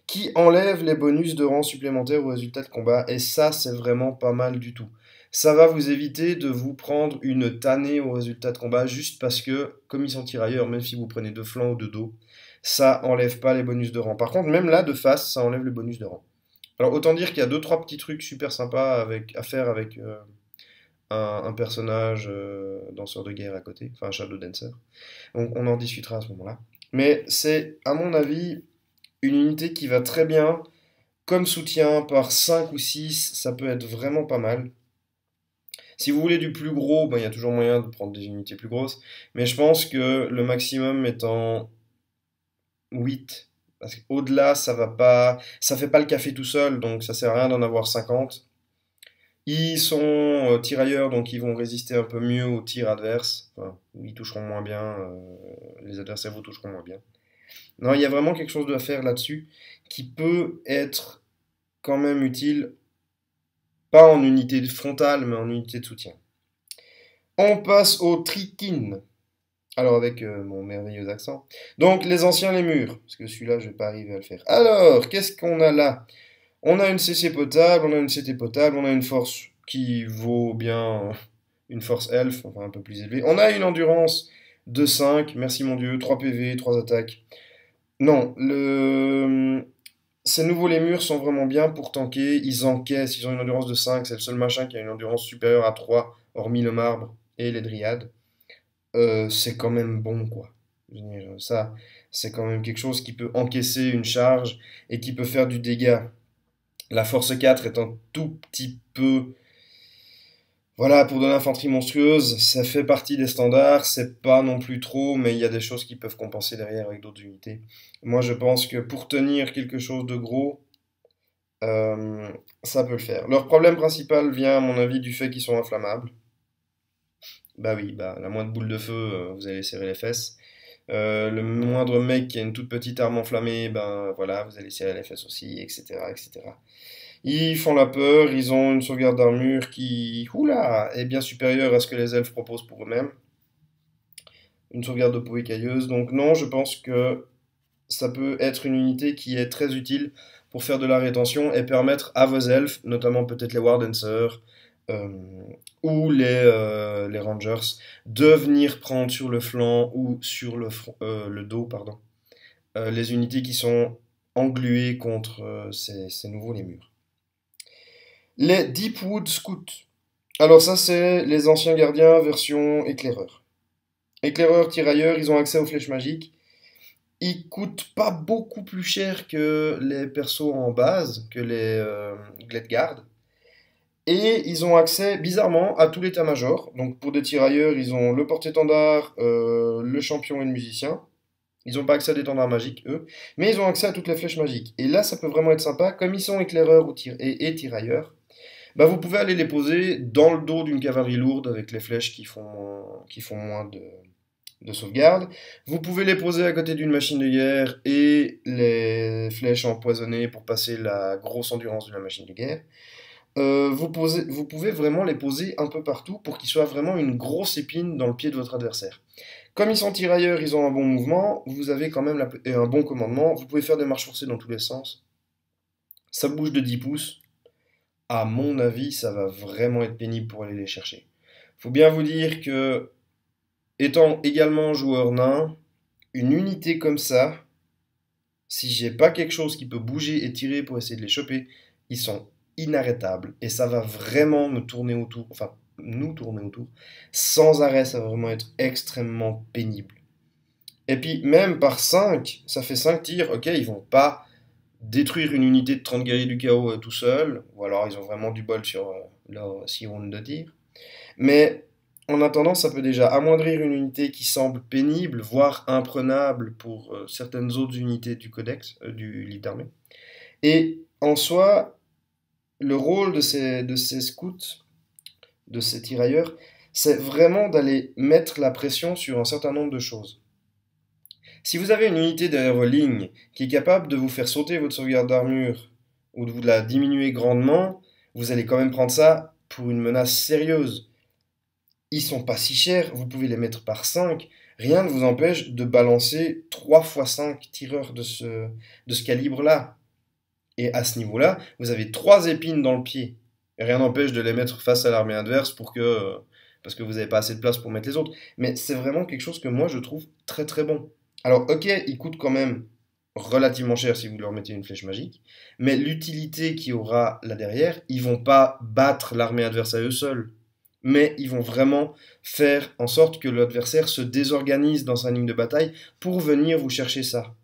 qui enlève les bonus de rang supplémentaires au résultat de combat. Et ça, c'est vraiment pas mal du tout. Ça va vous éviter de vous prendre une tannée au résultat de combat juste parce que, comme ils sont tirailleurs, même si vous prenez de flanc ou de dos, ça enlève pas les bonus de rang. Par contre, même là, de face, ça enlève les bonus de rang. Alors, autant dire qu'il y a 2-3 petits trucs super sympas à faire avec un personnage danseur de guerre à côté, enfin un Shadow Dancer. Donc, on en discutera à ce moment-là. Mais c'est, à mon avis, une unité qui va très bien. Comme soutien par 5 ou 6, ça peut être vraiment pas mal. Si vous voulez du plus gros, ben, il y a toujours moyen de prendre des unités plus grosses. Mais je pense que le maximum étant 8. Parce qu'au-delà, ça va pas, ça fait pas le café tout seul, donc ça sert à rien d'en avoir 50. Ils sont tirailleurs, donc ils vont résister un peu mieux aux tirs adverses. Enfin, ils toucheront moins bien, les adversaires vous toucheront moins bien. Non, il y a vraiment quelque chose à faire là-dessus qui peut être quand même utile, pas en unité frontale, mais en unité de soutien. On passe au trikin. Alors avec mon merveilleux accent. Donc les anciens les murs, parce que celui-là je vais pas arriver à le faire. Alors, qu'est-ce qu'on a là? On a une CC potable, on a une CT potable, on a une force qui vaut bien une force elfe, enfin un peu plus élevée. On a une endurance de 5, merci mon dieu, 3 PV, 3 attaques. Non, ces nouveaux les murs sont vraiment bien pour tanker, ils encaissent, ils ont une endurance de 5, c'est le seul machin qui a une endurance supérieure à 3, hormis le marbre et les dryades. C'est quand même bon, quoi. Je veux dire, ça, c'est quand même quelque chose qui peut encaisser une charge et qui peut faire du dégât. La force 4 est un tout petit peu... Voilà, pour de l'infanterie monstrueuse, ça fait partie des standards, c'est pas non plus trop, mais il y a des choses qui peuvent compenser derrière avec d'autres unités. Moi, je pense que pour tenir quelque chose de gros, euh, ça peut le faire. Leur problème principal vient, à mon avis, du fait qu'ils sont inflammables. Bah oui, bah la moindre boule de feu, vous allez serrer les fesses. Le moindre mec qui a une toute petite arme enflammée, ben voilà, vous allez serrer les fesses aussi, etc., etc. Ils font la peur, ils ont une sauvegarde d'armure qui, oula, est bien supérieure à ce que les elfes proposent pour eux-mêmes. Une sauvegarde de peau écailleuse. Donc non, je pense que ça peut être une unité qui est très utile pour faire de la rétention et permettre à vos elfes, notamment peut-être les Wardancers euh, ou les Rangers, de venir prendre sur le flanc ou sur le dos, pardon, les unités qui sont engluées contre ces nouveaux les murs. Les Deepwood Scouts. Alors ça, c'est les anciens gardiens version éclaireur. Éclaireur, tirailleur, ils ont accès aux flèches magiques. Ils coûtent pas beaucoup plus cher que les persos en base, que les Gledguard. Et ils ont accès, bizarrement, à tout l'état-major. Donc pour des tirailleurs, ils ont le porte-étendard, le champion et le musicien. Ils n'ont pas accès à des étendards magiques, eux. Mais ils ont accès à toutes les flèches magiques. Et là, ça peut vraiment être sympa. Comme ils sont éclaireurs et tirailleurs, bah vous pouvez aller les poser dans le dos d'une cavalerie lourde avec les flèches qui font moins de sauvegarde. Vous pouvez les poser à côté d'une machine de guerre et les flèches empoisonnées pour passer la grosse endurance de la machine de guerre. Vous pouvez vraiment les poser un peu partout pour qu'ils soient vraiment une grosse épine dans le pied de votre adversaire. Comme ils sont tirailleurs, ils ont un bon mouvement, vous avez quand même et un bon commandement, vous pouvez faire des marches forcées dans tous les sens. Ça bouge de 10 pouces. À mon avis, ça va vraiment être pénible pour aller les chercher. Faut bien vous dire que, étant également joueur nain, une unité comme ça, si j'ai pas quelque chose qui peut bouger et tirer pour essayer de les choper, ils sont inarrêtables. Et ça va vraiment me tourner autour, enfin, nous tourner autour. Sans arrêt, ça va vraiment être extrêmement pénible. Et puis, même par 5, ça fait 5 tirs, ok, ils vont pas détruire une unité de 30 guerriers du chaos tout seul, ou alors ils ont vraiment du bol sur leur 6 rounds de tir. Mais en attendant, ça peut déjà amoindrir une unité qui semble pénible, voire imprenable pour certaines autres unités du codex, du livre d'armée. Et en soi, le rôle de ces scouts, de ces tirailleurs, c'est vraiment d'aller mettre la pression sur un certain nombre de choses. Si vous avez une unité derrière vos lignes qui est capable de vous faire sauter votre sauvegarde d'armure ou de vous la diminuer grandement, vous allez quand même prendre ça pour une menace sérieuse. Ils sont pas si chers, vous pouvez les mettre par 5. Rien ne vous empêche de balancer 3 fois 5 tireurs de ce calibre-là. Et à ce niveau-là, vous avez 3 épines dans le pied. Et rien n'empêche de les mettre face à l'armée adverse parce que vous n'avez pas assez de place pour mettre les autres. Mais c'est vraiment quelque chose que moi je trouve très très bon. Alors ok, ils coûtent quand même relativement cher si vous leur mettez une flèche magique, mais l'utilité qu'il y aura là derrière, ils vont pas battre l'armée adverse à eux seuls, mais ils vont vraiment faire en sorte que l'adversaire se désorganise dans sa ligne de bataille pour venir vous chercher ça.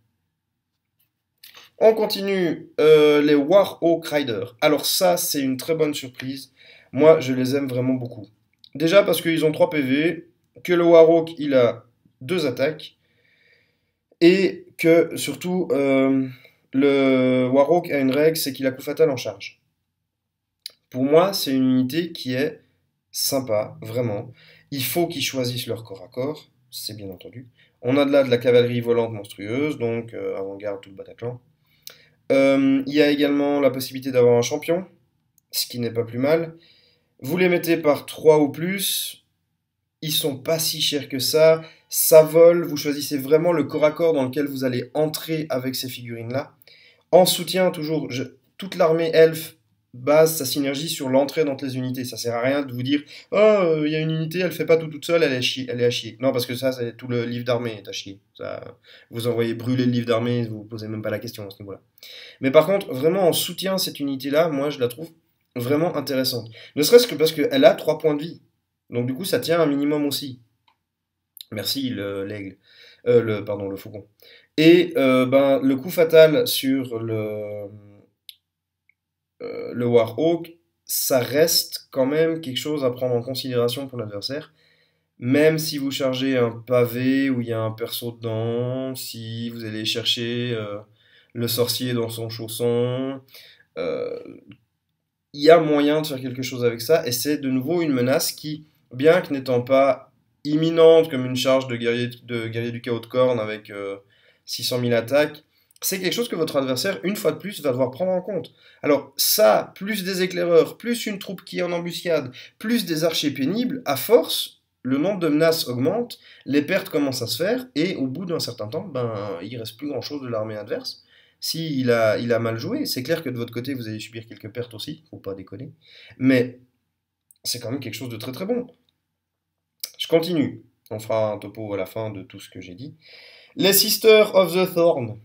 On continue, les Warhawk Riders. Alors ça, c'est une très bonne surprise. Moi, je les aime vraiment beaucoup. Déjà parce qu'ils ont 3 PV, que le Warhawk il a 2 attaques, et que surtout le Warhawk a une règle, c'est qu'il a coup fatal en charge. Pour moi, c'est une unité qui est sympa, vraiment. Il faut qu'ils choisissent leur corps à corps, c'est bien entendu. On a de là de la cavalerie volante monstrueuse, donc avant-garde, tout le Bataclan. Il y a également la possibilité d'avoir un champion, ce qui n'est pas plus mal. Vous les mettez par 3 ou plus, ils sont pas si chers que ça vole, vous choisissez vraiment le corps à corps dans lequel vous allez entrer avec ces figurines-là. En soutien, toujours, toute l'armée elfe base sa synergie sur l'entrée dans les unités. Ça sert à rien de vous dire oh, il y a une unité, elle fait pas tout toute seule, elle est à chier. Non, parce que ça, c'est tout le livre d'armée est à chier. Ça, vous envoyez brûler le livre d'armée, vous vous posez même pas la question à ce niveau-là. Mais par contre, vraiment en soutien, cette unité-là, moi, je la trouve vraiment intéressante. Ne serait-ce que parce qu'elle a 3 points de vie. Donc du coup, ça tient un minimum aussi. Merci l'aigle. Pardon, le faucon. Et ben, le coup fatal sur le Warhawk, ça reste quand même quelque chose à prendre en considération pour l'adversaire. Même si vous chargez un pavé où il y a un perso dedans, si vous allez chercher le sorcier dans son chausson, euh, il y a moyen de faire quelque chose avec ça. Et c'est de nouveau une menace qui, bien que n'étant pas imminente comme une charge de guerrier du chaos de corne avec 600 000 attaques, c'est quelque chose que votre adversaire, une fois de plus, va devoir prendre en compte. Alors ça, plus des éclaireurs, plus une troupe qui est en embuscade, plus des archers pénibles, à force, le nombre de menaces augmente, les pertes commencent à se faire, et au bout d'un certain temps, ben, il reste plus grand-chose de l'armée adverse. Si il a mal joué, c'est clair que de votre côté, vous allez subir quelques pertes aussi, faut pas déconner. Mais c'est quand même quelque chose de très très bon. Je continue. On fera un topo à la fin de tout ce que j'ai dit. Les Sisters of the Thorn.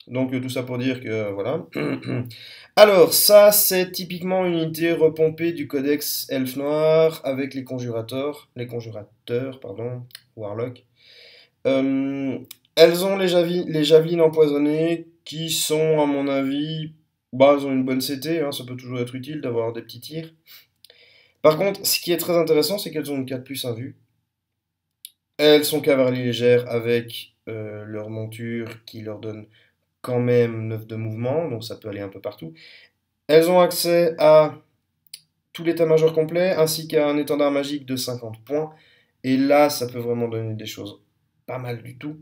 Donc tout ça pour dire que voilà. Alors ça c'est typiquement une unité repompée du codex Elfe Noir avec les conjurateurs, pardon, Warlock. Euh, elles ont les javelines empoisonnées qui sont à mon avis, bah elles ont une bonne CT, hein, ça peut toujours être utile d'avoir des petits tirs. Par contre, ce qui est très intéressant, c'est qu'elles ont une 4 plus 1 vue. Elles sont cavalerie légère avec leur monture qui leur donne quand même 9 de mouvement, donc ça peut aller un peu partout. Elles ont accès à tout l'état-major complet, ainsi qu'à un étendard magique de 50 points. Et là, ça peut vraiment donner des choses pas mal du tout.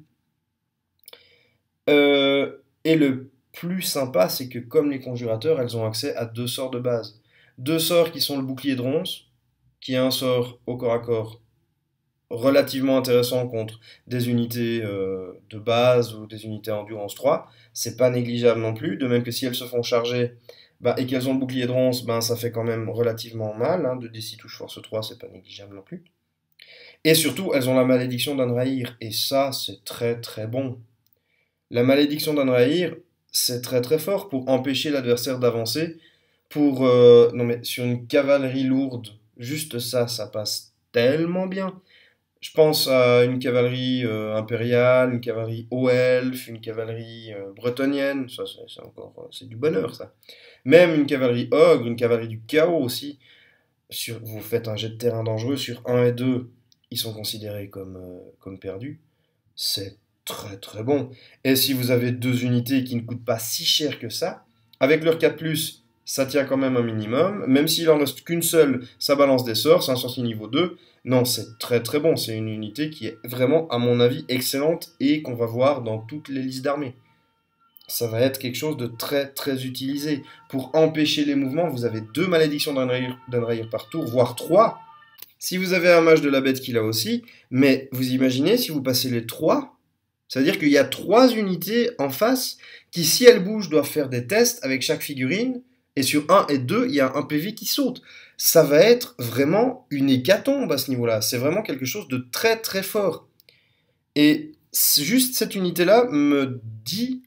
Et le plus sympa, c'est que comme les conjurateurs, elles ont accès à 2 sorts de base. 2 sorts qui sont le bouclier de ronce, qui est un sort au corps à corps relativement intéressant contre des unités de base ou des unités endurance 3. C'est pas négligeable non plus, de même que si elles se font charger bah, et qu'elles ont le bouclier de ronce, ben, ça fait quand même relativement mal. Hein, de D6 touche force 3, c'est pas négligeable non plus. Et surtout, elles ont la malédiction d'Anraïr, et ça, c'est très très bon. La malédiction d'Anraïr, c'est très très fort pour empêcher l'adversaire d'avancer. Non mais sur une cavalerie lourde, juste ça, ça passe tellement bien. Je pense à une cavalerie impériale, une cavalerie haut elfe, une cavalerie bretonnienne, ça c'est encore c'est du bonheur ça. Même une cavalerie ogre, une cavalerie du chaos aussi. Vous faites un jet de terrain dangereux sur un et 2, ils sont considérés comme perdus. C'est très très bon. Et si vous avez 2 unités qui ne coûtent pas si cher que ça, avec leur 4+, ça tient quand même un minimum. Même s'il en reste qu'une seule, ça balance des sorts, c'est un sorcier niveau 2. Non, c'est très très bon. C'est une unité qui est vraiment, à mon avis, excellente et qu'on va voir dans toutes les listes d'armées. Ça va être quelque chose de très très utilisé. Pour empêcher les mouvements, vous avez 2 malédictions d'Anraïr par tour, voire 3. Si vous avez un mage de la bête qui l'a aussi, mais vous imaginez si vous passez les 3, c'est-à-dire qu'il y a 3 unités en face qui, si elles bougent, doivent faire des tests avec chaque figurine, et sur 1 et 2, il y a un PV qui saute. Ça va être vraiment une hécatombe à ce niveau-là. C'est vraiment quelque chose de très très fort. Et juste cette unité-là me dit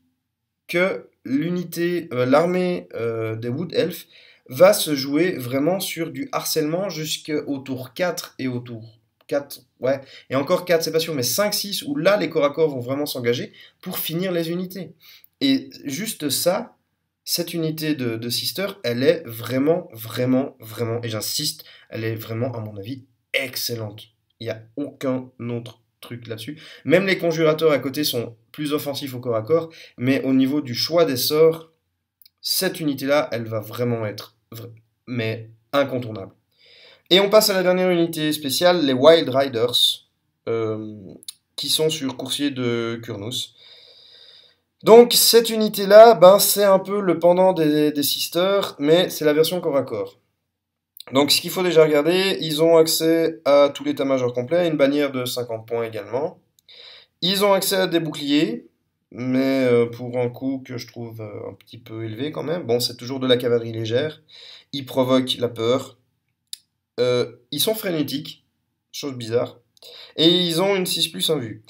que l'armée des Wood Elf va se jouer vraiment sur du harcèlement jusqu'au tour 4 et au tour 4, ouais, et encore 4, c'est pas sûr, mais 5, 6, où là les corps à corps vont vraiment s'engager pour finir les unités. Et juste ça, cette unité de Sister, elle est vraiment, vraiment, vraiment, et j'insiste, elle est vraiment, à mon avis, excellente. Il n'y a aucun autre truc là-dessus. Même les conjurateurs à côté sont plus offensifs au corps à corps, mais au niveau du choix des sorts, cette unité-là, elle va vraiment être mais incontournable. Et on passe à la dernière unité spéciale, les Wild Riders, euh, qui sont sur coursier de Kurnous. Donc cette unité-là, ben, c'est un peu le pendant des Sisters, mais c'est la version corps à corps. Donc ce qu'il faut déjà regarder, ils ont accès à tout l'état-major complet, une bannière de 50 points également. Ils ont accès à des boucliers, mais pour un coût que je trouve un petit peu élevé quand même. Bon, c'est toujours de la cavalerie légère. Ils provoquent la peur. Ils sont frénétiques, chose bizarre. Et ils ont une 6+ en vue.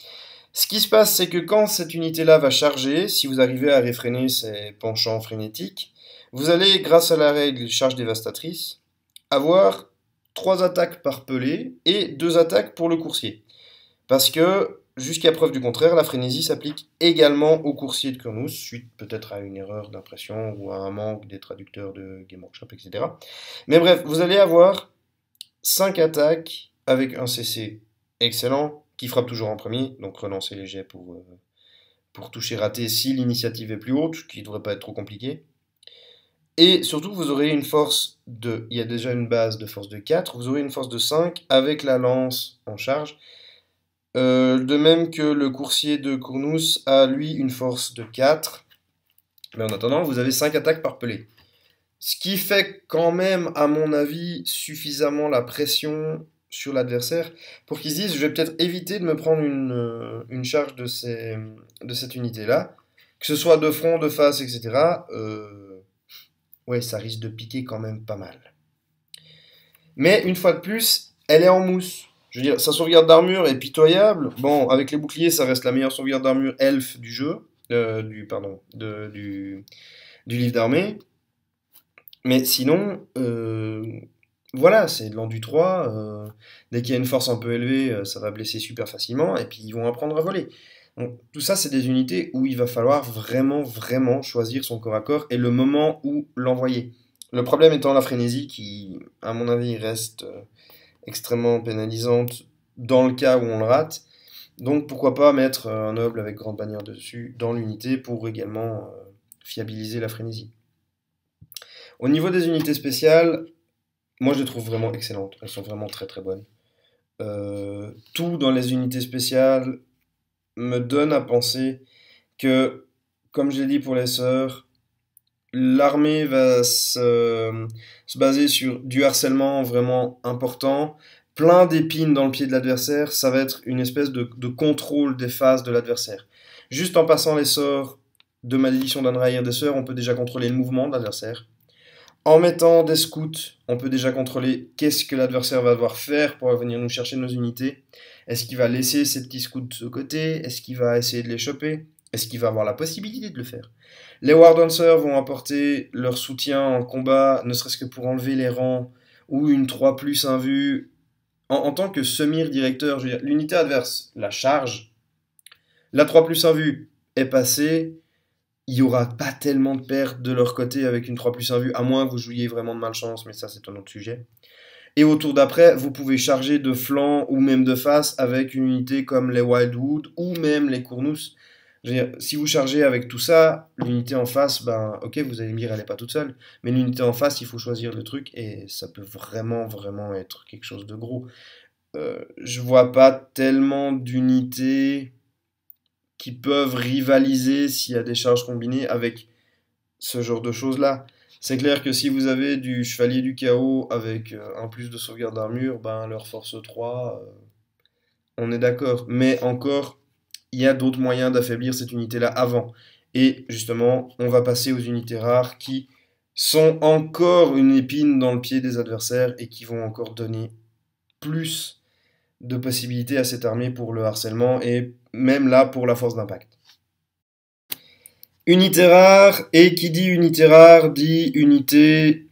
Ce qui se passe, c'est que quand cette unité-là va charger, si vous arrivez à réfréner ses penchants frénétiques, vous allez, grâce à la règle charge dévastatrice, avoir 3 attaques par pelée et 2 attaques pour le coursier. Parce que, jusqu'à preuve du contraire, la frénésie s'applique également au coursier de Kurnous, suite peut-être à une erreur d'impression ou à un manque des traducteurs de Game Workshop, etc. Mais bref, vous allez avoir 5 attaques avec un CC excellent, qui frappe toujours en premier, donc relancez les jets pour toucher raté si l'initiative est plus haute, ce qui ne devrait pas être trop compliqué. Et surtout, vous aurez une force de... Il y a déjà une base de force de 4, vous aurez une force de 5 avec la lance en charge. De même que le coursier de Kurnous a, lui, une force de 4. Mais en attendant, vous avez 5 attaques par pelée. Ce qui fait quand même, à mon avis, suffisamment la pression sur l'adversaire pour qu'il se dise, je vais peut-être éviter de me prendre une charge de cette unité-là. Que ce soit de front, de face, etc. Ouais, ça risque de piquer quand même pas mal. Mais une fois de plus, elle est en mousse. Je veux dire, sa sauvegarde d'armure est pitoyable. Bon, avec les boucliers, ça reste la meilleure sauvegarde d'armure elfe du jeu. Du livre d'armée. Mais sinon, voilà, c'est de l'enduit 3. Dès qu'il y a une force un peu élevée, ça va blesser super facilement. Et puis ils vont apprendre à voler. Donc, tout ça, c'est des unités où il va falloir vraiment, vraiment choisir son corps à corps et le moment où l'envoyer. Le problème étant la frénésie qui, à mon avis, reste extrêmement pénalisante dans le cas où on le rate. Donc pourquoi pas mettre un noble avec grande bannière dessus dans l'unité pour également fiabiliser la frénésie. Au niveau des unités spéciales, moi je les trouve vraiment excellentes. Elles sont vraiment très très bonnes. Tout dans les unités spéciales me donne à penser que, comme je l'ai dit pour les sœurs, l'armée va se baser sur du harcèlement vraiment important, plein d'épines dans le pied de l'adversaire, ça va être une espèce de contrôle des phases de l'adversaire. Juste en passant les sorts de malédiction d'Anraïr des sœurs, on peut déjà contrôler le mouvement de l'adversaire. En mettant des scouts, on peut déjà contrôler qu'est-ce que l'adversaire va devoir faire pour venir nous chercher nos unités. Est-ce qu'il va laisser ses petits scouts de côté? Est-ce qu'il va essayer de les choper? Est-ce qu'il va avoir la possibilité de le faire? Les War Dancers vont apporter leur soutien en combat, ne serait-ce que pour enlever les rangs, ou une 3+ invue. En tant que semir-directeur, je veux dire, l'unité adverse la charge, la 3+ invue est passée, il n'y aura pas tellement de pertes de leur côté avec une 3+ invue, à moins que vous jouiez vraiment de malchance, mais ça c'est un autre sujet. Et au tour d'après, vous pouvez charger de flanc ou même de face avec une unité comme les Wildwood ou même les Kurnous. Je veux dire, si vous chargez avec tout ça, l'unité en face, ben ok, vous allez me dire, elle n'est pas toute seule. Mais l'unité en face, il faut choisir le truc et ça peut vraiment, vraiment être quelque chose de gros. Je vois pas tellement d'unités qui peuvent rivaliser s'il y a des charges combinées avec ce genre de choses-là. C'est clair que si vous avez du chevalier du chaos avec un plus de sauvegarde d'armure, ben leur force 3, on est d'accord. Mais encore, il y a d'autres moyens d'affaiblir cette unité-là avant. Et justement, on va passer aux unités rares qui sont encore une épine dans le pied des adversaires et qui vont encore donner plus de possibilités à cette armée pour le harcèlement et même là pour la force d'impact. Unité rare, et qui dit unité rare dit unité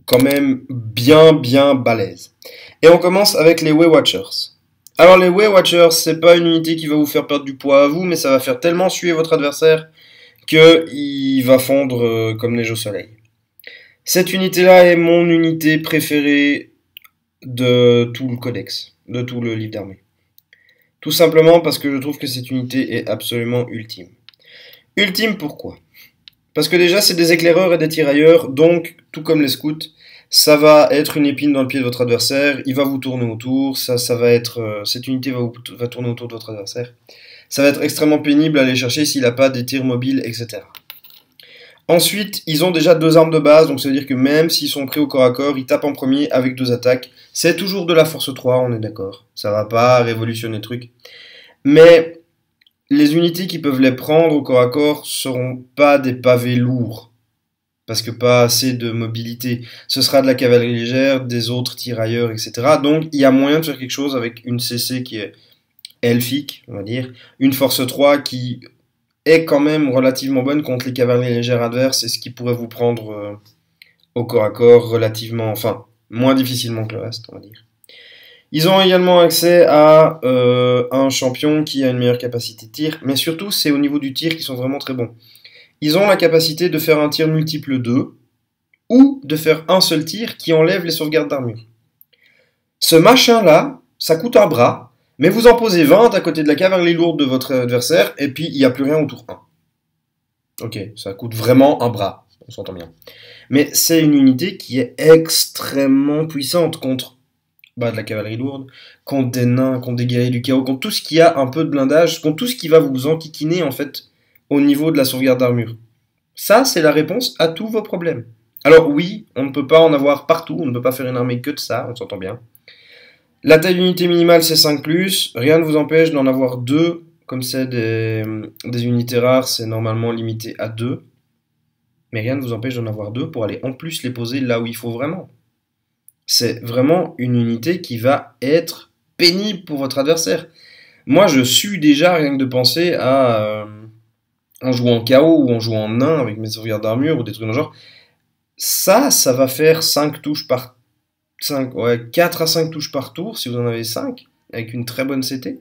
quand même bien bien balèze. Et on commence avec les Way Watchers. Alors les Way Watchers, c'est pas une unité qui va vous faire perdre du poids à vous, mais ça va faire tellement suer votre adversaire qu'il va fondre comme neige au soleil. Cette unité-là est mon unité préférée de tout le codex, de tout le livre d'armée. Tout simplement parce que je trouve que cette unité est absolument ultime. Ultime pourquoi? Parce que déjà c'est des éclaireurs et des tirailleurs, donc tout comme les scouts, ça va être une épine dans le pied de votre adversaire, il va vous tourner autour, ça va être, cette unité va tourner autour de votre adversaire. Ça va être extrêmement pénible à aller chercher s'il n'a pas des tirs mobiles, etc. Ensuite, ils ont déjà 2 armes de base, donc ça veut dire que même s'ils sont pris au corps à corps, ils tapent en premier avec 2 attaques. C'est toujours de la force 3, on est d'accord. Ça va pas révolutionner le truc. Mais les unités qui peuvent les prendre au corps à corps seront pas des pavés lourds, parce que pas assez de mobilité. Ce sera de la cavalerie légère, des autres tirailleurs, etc. Donc il y a moyen de faire quelque chose avec une CC qui est elfique, on va dire, une force 3 qui est quand même relativement bonne contre les cavaleries légères adverses, et ce qui pourrait vous prendre au corps à corps relativement, enfin, moins difficilement que le reste, on va dire. Ils ont également accès à un champion qui a une meilleure capacité de tir, mais surtout c'est au niveau du tir qu'ils sont vraiment très bons. Ils ont la capacité de faire un tir multiple 2, ou de faire un seul tir qui enlève les sauvegardes d'armure. Ce machin-là, ça coûte un bras, mais vous en posez 20 à côté de la cavalerie lourde de votre adversaire, et puis il n'y a plus rien au tour 1. Ok, ça coûte vraiment un bras, on s'entend bien. Mais c'est une unité qui est extrêmement puissante contre de la cavalerie lourde, contre des nains, contre des guerriers du chaos, contre tout ce qui a un peu de blindage, contre tout ce qui va vous enquiquiner en fait au niveau de la sauvegarde d'armure. Ça, c'est la réponse à tous vos problèmes. Alors oui, on ne peut pas en avoir partout, on ne peut pas faire une armée que de ça, on s'entend bien. La taille d'unité minimale c'est 5+, rien ne vous empêche d'en avoir 2, comme c'est des unités rares, c'est normalement limité à 2. Mais rien ne vous empêche d'en avoir 2 pour aller en plus les poser là où il faut vraiment. C'est vraiment une unité qui va être pénible pour votre adversaire. Moi, je suis déjà rien que de penser à en jouant en KO ou en jouant en nain avec mes sauvegardes d'armure ou des trucs dans le genre. Ça va faire 5 touches par 4 à 5 touches par tour si vous en avez 5 avec une très bonne CT.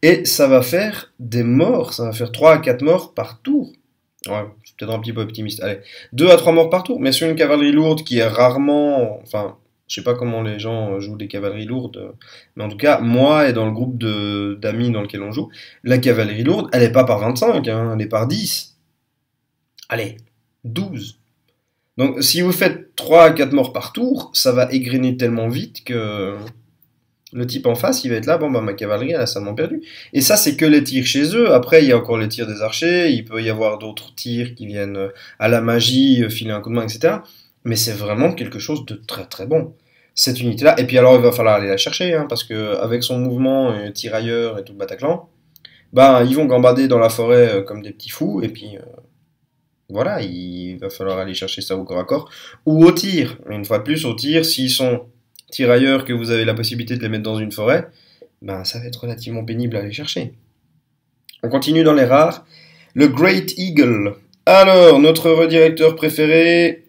Et ça va faire des morts, ça va faire 3 à 4 morts par tour. Ouais, je suis peut-être un petit peu optimiste. Allez, 2 à 3 morts par tour. Mais sur une cavalerie lourde qui est rarement... Enfin, je sais pas comment les gens jouent des cavaleries lourdes. Mais en tout cas, moi et dans le groupe d'amis dans lequel on joue, la cavalerie lourde, elle est pas par 25, hein, elle est par 10. Allez, 12. Donc si vous faites 3 à 4 morts par tour, ça va égrener tellement vite que... Le type en face, il va être là, bon bah ma cavalerie, elle a seulement perdu. Et ça, c'est que les tirs chez eux. Après, il y a encore les tirs des archers, il peut y avoir d'autres tirs qui viennent à la magie, filer un coup de main, etc. Mais c'est vraiment quelque chose de très très bon, cette unité-là. Et puis alors, il va falloir aller la chercher, hein, parce que avec son mouvement tirailleur et tout le Bataclan, bah ils vont gambader dans la forêt comme des petits fous, et puis voilà, il va falloir aller chercher ça au corps à corps, ou au tir. Mais une fois de plus, au tir, s'ils sont tirailleurs, que vous avez la possibilité de les mettre dans une forêt, ben ça va être relativement pénible à aller chercher. On continue dans les rares. Le Great Eagle. Alors, notre redirecteur préféré,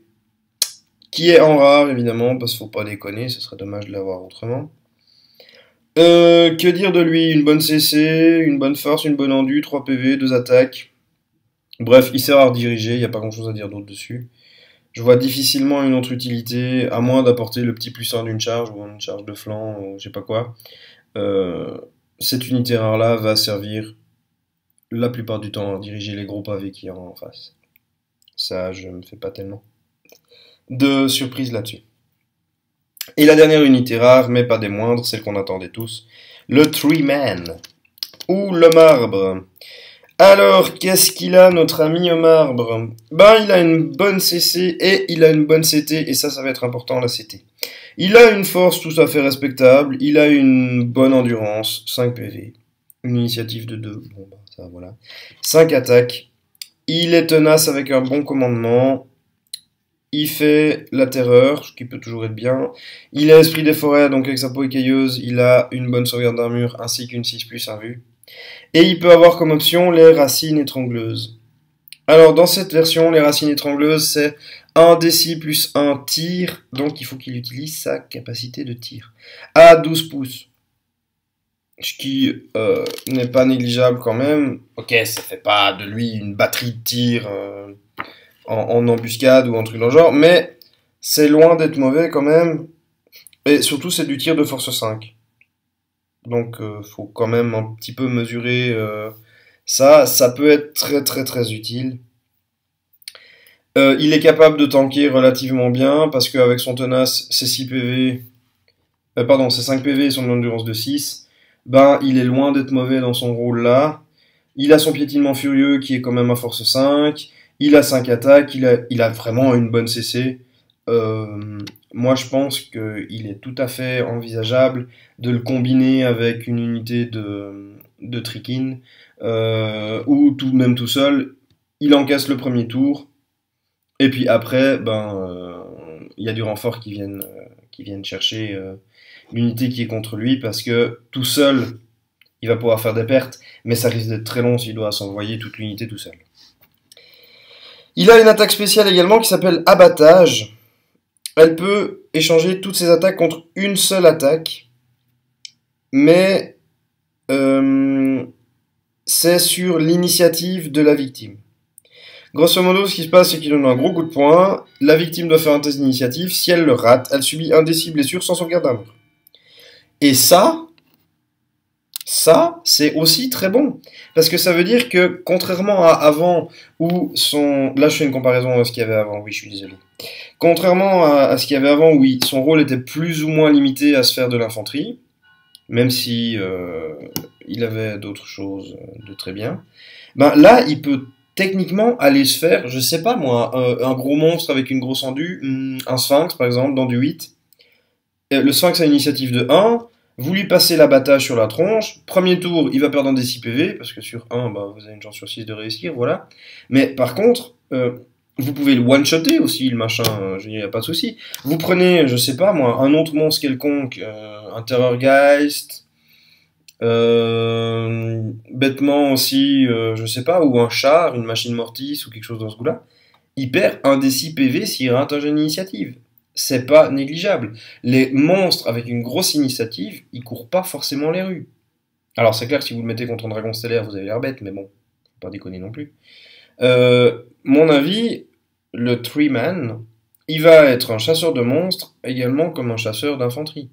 qui est en rare évidemment, parce qu'il faut pas déconner, ce serait dommage de l'avoir autrement. Que dire de lui? Une bonne CC, une bonne force, une bonne endu, 3 PV, 2 attaques. Bref, il sert à rediriger, il n'y a pas grand chose à dire d'autre dessus. Je vois difficilement une autre utilité, à moins d'apporter le petit plus 1 d'une charge, ou une charge de flanc, ou je sais pas quoi. Euh, cette unité rare-là va servir la plupart du temps à diriger les gros pavés qui y a en face. Ça, je me fais pas tellement de surprise là-dessus. Et la dernière unité rare, mais pas des moindres, celle qu'on attendait tous, le Three Man, ou le marbre. Alors, qu'est-ce qu'il a, notre ami au marbre? Ben, il a une bonne CC et il a une bonne CT, et ça va être important, la CT. Il a une force tout à fait respectable, il a une bonne endurance, 5 PV, une initiative de 2, bon bah ça voilà, 5 attaques, il est tenace avec un bon commandement, il fait la terreur, ce qui peut toujours être bien, il a esprit des forêts, donc avec sa peau écailleuse, il a une bonne sauvegarde d'armure ainsi qu'une 6+ invue. Et il peut avoir comme option les racines étrangleuses. Alors dans cette version, les racines étrangleuses, c'est 1 DC plus 1 tir, donc il faut qu'il utilise sa capacité de tir à 12 pouces. Ce qui n'est pas négligeable quand même. Ok, ça fait pas de lui une batterie de tir en embuscade ou un truc dans le genre, mais c'est loin d'être mauvais quand même. Et surtout, c'est du tir de force 5. Donc, faut quand même un petit peu mesurer ça. Ça peut être très très très utile. Il est capable de tanker relativement bien parce qu'avec son tenace, ses 6 PV, pardon, ses 5 PV et son endurance de 6, ben il est loin d'être mauvais dans son rôle là. Il a son piétinement furieux qui est quand même à force 5. Il a 5 attaques, il a vraiment une bonne CC. Euh, Moi je pense qu'il est tout à fait envisageable de le combiner avec une unité de Trikin, ou tout, même tout seul. Il encaisse le premier tour. Et puis après, il y a du renfort qui viennent chercher l'unité qui est contre lui parce que tout seul, il va pouvoir faire des pertes, mais ça risque d'être très long s'il doit s'envoyer toute l'unité tout seul. Il a une attaque spéciale également qui s'appelle Abattage. Elle peut échanger toutes ses attaques contre une seule attaque, mais c'est sur l'initiative de la victime. Grosso modo, ce qui se passe, c'est qu'il donne un gros coup de poing. La victime doit faire un test d'initiative. Si elle le rate, elle subit un D6 blessure sans sauvegarde d'armure. Et ça, c'est aussi très bon. Parce que ça veut dire que, contrairement à avant, où son... Là, je fais une comparaison à ce qu'il y avait avant, oui, je suis désolé. Contrairement à ce qu'il y avait avant, oui, son rôle était plus ou moins limité à se faire de l'infanterie, même si il avait d'autres choses de très bien. Ben, là, il peut techniquement aller se faire, je sais pas moi, un gros monstre avec une grosse endue, un sphinx par exemple, dans du 8. Le sphinx a une initiative de 1, vous lui passez l'abattage sur la tronche, premier tour il va perdre un des 6 PV, parce que sur 1 bah, vous avez une chance sur 6 de réussir, voilà. Mais par contre, vous pouvez le one-shotter aussi, le machin, il n'y a pas de souci. Vous prenez, je sais pas moi, un autre monstre quelconque, un Terrorgeist, bêtement aussi, je sais pas, ou un char, une machine mortis ou quelque chose dans ce goût-là, il perd un des 6 PV s'il rate un jeu d'initiative. C'est pas négligeable. Les monstres avec une grosse initiative, ils courent pas forcément les rues. Alors c'est clair que si vous le mettez contre un dragon stellaire, vous avez l'air bête, mais bon, faut pas déconner non plus. Mon avis, le Three-Man, il va être un chasseur de monstres également comme un chasseur d'infanterie.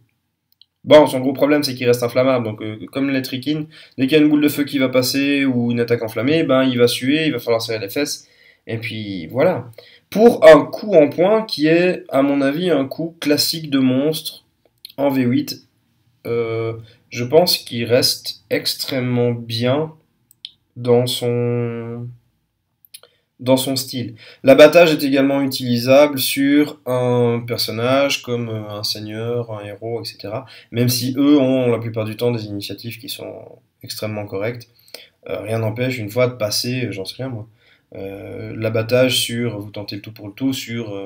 Bon, son gros problème, c'est qu'il reste inflammable. Donc, comme les Trikin, dès qu'il y a une boule de feu qui va passer ou une attaque enflammée, ben, il va suer, il va falloir serrer les fesses. Et puis, voilà. Pour un coup en point qui est, à mon avis, un coup classique de monstre en V8, je pense qu'il reste extrêmement bien dans son style. L'abattage est également utilisable sur un personnage comme un seigneur, un héros, etc. Même si eux ont la plupart du temps des initiatives qui sont extrêmement correctes. Rien n'empêche une fois de passer, j'en sais rien moi, l'abattage sur, vous tentez le tout pour le tout, sur,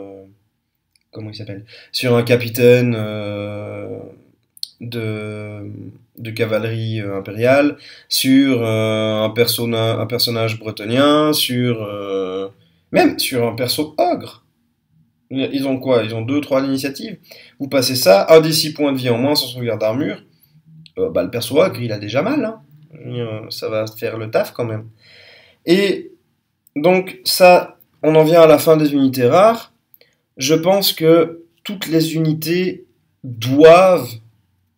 comment il s'appelle? Sur un capitaine de, de cavalerie impériale, sur un personnage bretonien, sur même sur un perso ogre. Ils ont quoi? Ils ont 2-3 initiatives. Vous passez ça, un des 6 points de vie en moins sans sauvegarde d'armure. Bah, le perso ogre, il a déjà mal. Hein. Ça va faire le taf quand même. Et donc ça, on en vient à la fin des unités rares. Je pense que toutes les unités doivent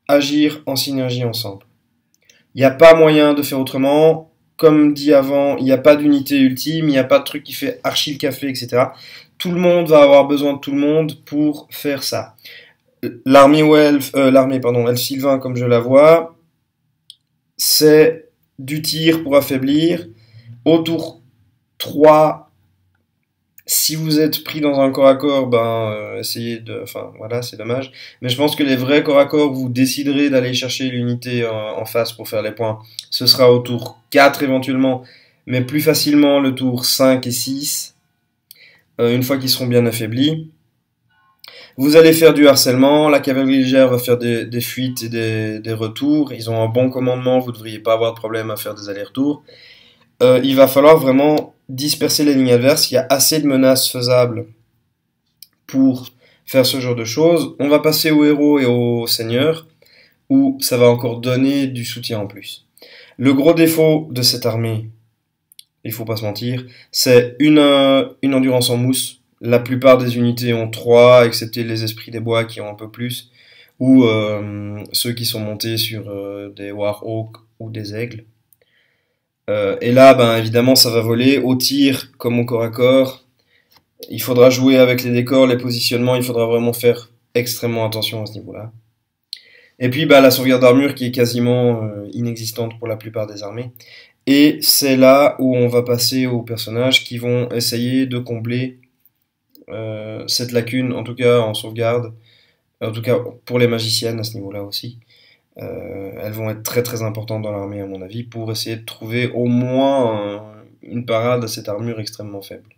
agir en synergie ensemble. Il n'y a pas moyen de faire autrement. Comme dit avant, il n'y a pas d'unité ultime, il n'y a pas de truc qui fait archi le café, etc. Tout le monde va avoir besoin de tout le monde pour faire ça. L'armée, pardon, Elf Sylvain, comme je la vois, c'est du tir pour affaiblir. Au tour 3, si vous êtes pris dans un corps à corps, essayez de... Enfin, voilà, c'est dommage. Mais je pense que les vrais corps à corps, vous déciderez d'aller chercher l'unité en face pour faire les points. Ce sera au tour 4 éventuellement, mais plus facilement le tour 5 et 6, une fois qu'ils seront bien affaiblis. Vous allez faire du harcèlement, la cavalerie légère va faire des fuites et des retours. Ils ont un bon commandement, vous ne devriez pas avoir de problème à faire des allers-retours. Il va falloir vraiment disperser les lignes adverses. Il y a assez de menaces faisables pour faire ce genre de choses. On va passer aux héros et aux seigneurs, où ça va encore donner du soutien en plus. Le gros défaut de cette armée, il faut pas se mentir, c'est une endurance en mousse. La plupart des unités ont 3, excepté les esprits des bois qui ont un peu plus. ou ceux qui sont montés sur des Warhawks ou des aigles. Et là, ben, évidemment, ça va voler au tir comme au corps à corps. Il faudra jouer avec les décors, les positionnements, il faudra vraiment faire extrêmement attention à ce niveau-là. Et puis bah, la sauvegarde d'armure qui est quasiment inexistante pour la plupart des armées. Et c'est là où on va passer aux personnages qui vont essayer de combler cette lacune, en tout cas en sauvegarde, en tout cas pour les magiciennes à ce niveau-là aussi. Elles vont être très très importantes dans l'armée à mon avis pour essayer de trouver au moins une parade à cette armure extrêmement faible.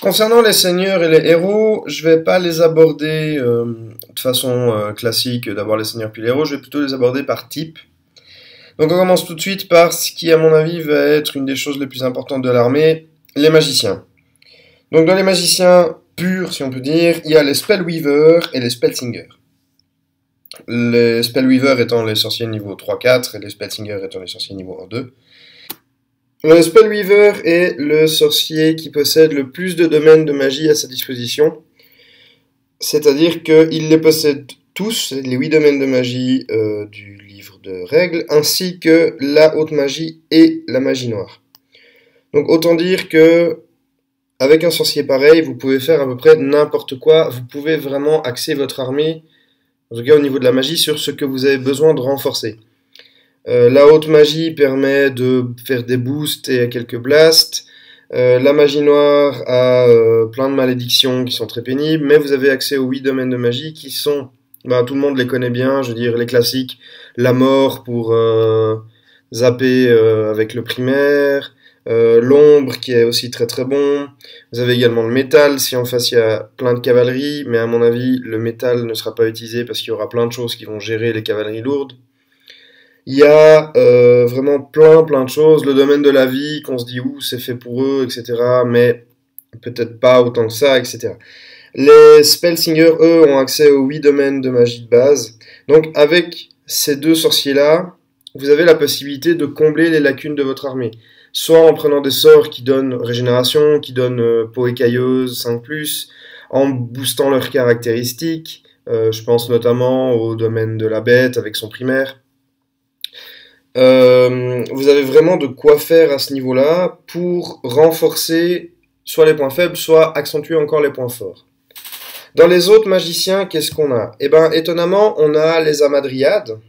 Concernant les seigneurs et les héros, je vais pas les aborder de façon classique, d'abord les seigneurs puis les héros, je vais plutôt les aborder par type. Donc on commence tout de suite par ce qui à mon avis va être une des choses les plus importantes de l'armée, les magiciens. Donc dans les magiciens purs, si on peut dire, il y a les Spellweavers et les Spellsingers. Les Spellweavers étant les sorciers niveau 3-4 et les Spellsingers étant les sorciers niveau 1-2. Le Spellweaver est le sorcier qui possède le plus de domaines de magie à sa disposition. C'est-à-dire qu'il les possède tous, les 8 domaines de magie du livre de règles, ainsi que la haute magie et la magie noire. Donc autant dire que avec un sorcier pareil, vous pouvez faire à peu près n'importe quoi. Vous pouvez vraiment axer votre armée, en tout cas au niveau de la magie, sur ce que vous avez besoin de renforcer. La haute magie permet de faire des boosts et quelques blasts. La magie noire a plein de malédictions qui sont très pénibles, mais vous avez accès aux 8 domaines de magie qui sont, bah, tout le monde les connaît bien, je veux dire les classiques, la mort pour zapper avec le primaire, l'ombre qui est aussi très très bon, vous avez également le métal si en face il y a plein de cavalerie, mais à mon avis le métal ne sera pas utilisé parce qu'il y aura plein de choses qui vont gérer les cavaleries lourdes. Il y a vraiment plein de choses. Le domaine de la vie, qu'on se dit ouh, c'est fait pour eux, etc. Mais peut-être pas autant que ça, etc. Les Spellsingers, eux, ont accès aux 8 domaines de magie de base. Donc avec ces deux sorciers-là, vous avez la possibilité de combler les lacunes de votre armée. Soit en prenant des sorts qui donnent régénération, qui donnent peau écailleuse 5+, en boostant leurs caractéristiques. Je pense notamment au domaine de la bête avec son primaire. Vous avez vraiment de quoi faire à ce niveau-là pour renforcer soit les points faibles, soit accentuer encore les points forts. Dans les autres magiciens, qu'est-ce qu'on a? Eh ben, étonnamment, on a les Hamadryades,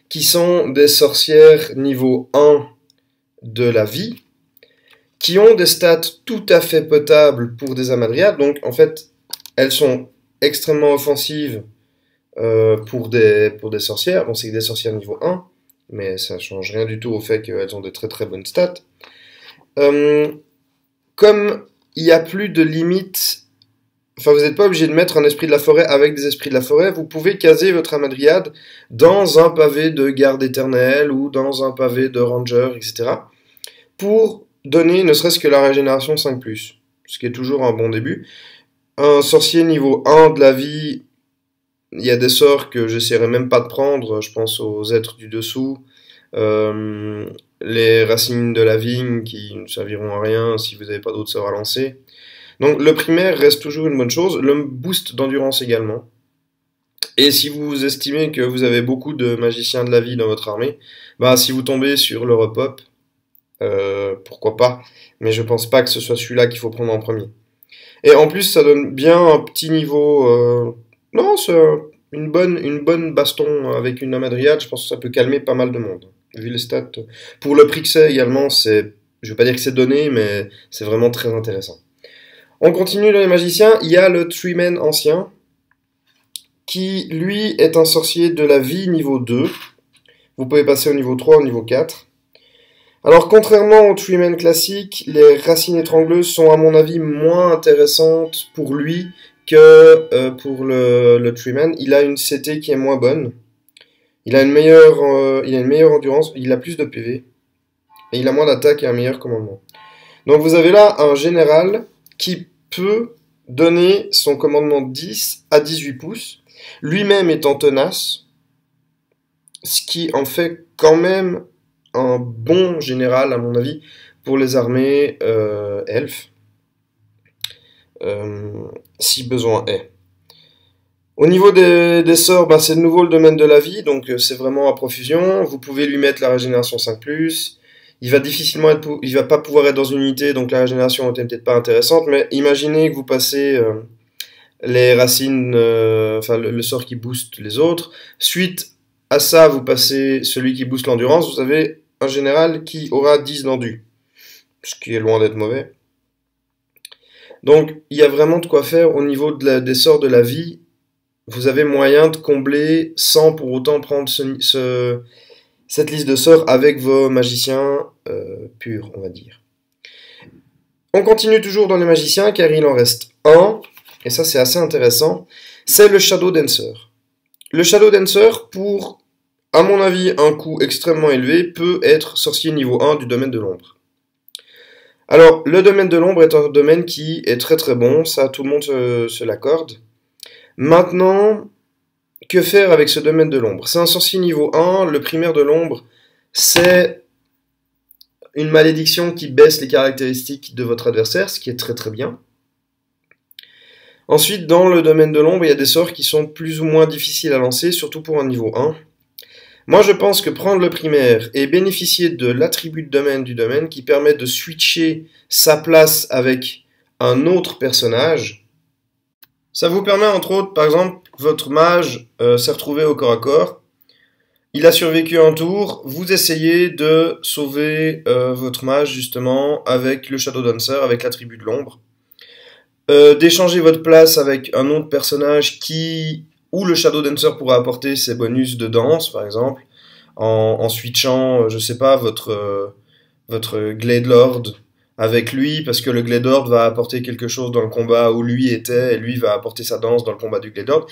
qui sont des sorcières niveau 1 de la vie, qui ont des stats tout à fait potables pour des Hamadryades. Donc, en fait, elles sont extrêmement offensives pour des sorcières. Bon, c'est des sorcières niveau 1, mais ça change rien du tout au fait qu'elles ont de très très bonnes stats. Comme il n'y a plus de limite, enfin vous n'êtes pas obligé de mettre un esprit de la forêt avec des esprits de la forêt, vous pouvez caser votre Hamadryade dans un pavé de garde éternelle ou dans un pavé de ranger, etc. pour donner ne serait-ce que la régénération 5+, ce qui est toujours un bon début. Un sorcier niveau 1 de la vie, il y a des sorts que j'essaierai même pas de prendre, je pense aux êtres du dessous, les racines de la vigne qui ne serviront à rien si vous n'avez pas d'autres sorts à lancer. Donc le primaire reste toujours une bonne chose, le boost d'endurance également. Et si vous estimez que vous avez beaucoup de magiciens de la vie dans votre armée, bah si vous tombez sur le repop, pourquoi pas, mais je pense pas que ce soit celui-là qu'il faut prendre en premier. Et en plus ça donne bien un petit niveau... Non, c'est une bonne baston avec une Hamadryade, je pense que ça peut calmer pas mal de monde. Vu les stats. Pour le prix que c'est également, c'est, je veux pas dire que c'est donné, mais c'est vraiment très intéressant. On continue dans les magiciens, il y a le Treeman ancien, qui lui est un sorcier de la vie niveau 2. Vous pouvez passer au niveau 3, au niveau 4. Alors contrairement au Treeman classique, les racines étrangleuses sont à mon avis moins intéressantes pour lui que pour le Treeman. Il a une CT qui est moins bonne. Il a une meilleure endurance, il a plus de PV. Et il a moins d'attaque et un meilleur commandement. Donc vous avez là un général qui peut donner son commandement 10 à 18 pouces, lui-même étant tenace, ce qui en fait quand même un bon général, à mon avis, pour les armées elfes, si besoin est. Au niveau des sorts, bah, c'est de nouveau le domaine de la vie, donc c'est vraiment à profusion. Vous pouvez lui mettre la régénération 5+. Il va pas pouvoir être dans une unité, donc la régénération était peut-être pas intéressante, mais imaginez que vous passez les racines, enfin le sort qui booste les autres. Suite à ça, vous passez celui qui booste l'endurance. Vous avez un général qui aura 10 d'endu, ce qui est loin d'être mauvais. Donc il y a vraiment de quoi faire au niveau des sorts de la vie. Vous avez moyen de combler sans pour autant prendre cette liste de sorts avec vos magiciens purs, on va dire. On continue toujours dans les magiciens car il en reste un, et ça c'est assez intéressant, c'est le Shadow Dancer. Le Shadow Dancer, pour, à mon avis, un coût extrêmement élevé, peut être sorcier niveau 1 du domaine de l'ombre. Alors, le domaine de l'ombre est un domaine qui est très très bon, ça tout le monde se l'accorde. Maintenant, que faire avec ce domaine de l'ombre? C'est un sorcier niveau 1, le primaire de l'ombre, c'est une malédiction qui baisse les caractéristiques de votre adversaire, ce qui est très très bien. Ensuite, dans le domaine de l'ombre, il y a des sorts qui sont plus ou moins difficiles à lancer, surtout pour un niveau 1. Moi, je pense que prendre le primaire et bénéficier de l'attribut de domaine du domaine qui permet de switcher sa place avec un autre personnage, ça vous permet entre autres, par exemple, votre mage s'est retrouvé au corps à corps, il a survécu un tour, vous essayez de sauver votre mage justement avec le Shadow Dancer, avec l'attribut de l'ombre. D'échanger votre place avec un autre personnage où le Shadow Dancer pourra apporter ses bonus de danse, par exemple, en switchant, je sais pas, votre Glade Lord avec lui, parce que le Glade Lord va apporter quelque chose dans le combat où lui était, et lui va apporter sa danse dans le combat du Glade Lord.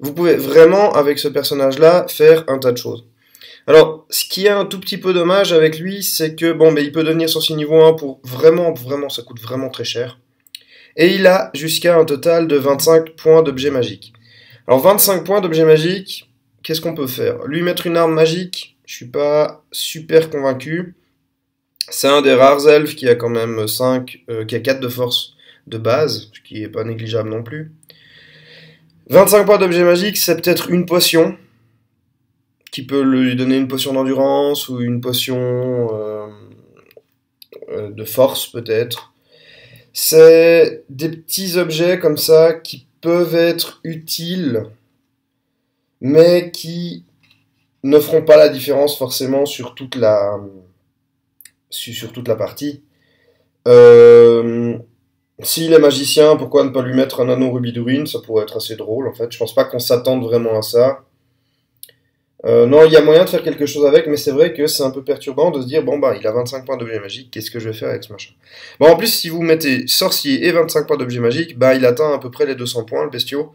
Vous pouvez vraiment, avec ce personnage-là, faire un tas de choses. Alors, ce qui est un tout petit peu dommage avec lui, c'est que, bon, il peut devenir sorcier niveau 1 pour vraiment, ça coûte vraiment très cher. Et il a jusqu'à un total de 25 points d'objets magiques. Alors 25 points d'objets magiques, qu'est-ce qu'on peut faire? Lui mettre une arme magique, je suis pas super convaincu. C'est un des rares elfes qui a quand même qui a 4 de force de base, ce qui est pas négligeable non plus. 25 points d'objets magiques, c'est peut-être une potion, qui peut lui donner une potion d'endurance ou une potion de force peut-être. C'est des petits objets comme ça qui peuvent être utiles, mais qui ne feront pas la différence forcément sur toute la partie. S'il est magicien, pourquoi ne pas lui mettre un anneau rubis de ruine? Ça pourrait être assez drôle en fait. Je pense pas qu'on s'attende vraiment à ça. Non, il y a moyen de faire quelque chose avec, mais c'est vrai que c'est un peu perturbant de se dire, bon bah, il a 25 points d'objet magique, qu'est-ce que je vais faire avec ce machin? Bon, en plus, si vous mettez sorcier et 25 points d'objet magique, bah, il atteint à peu près les 200 points, le bestiau.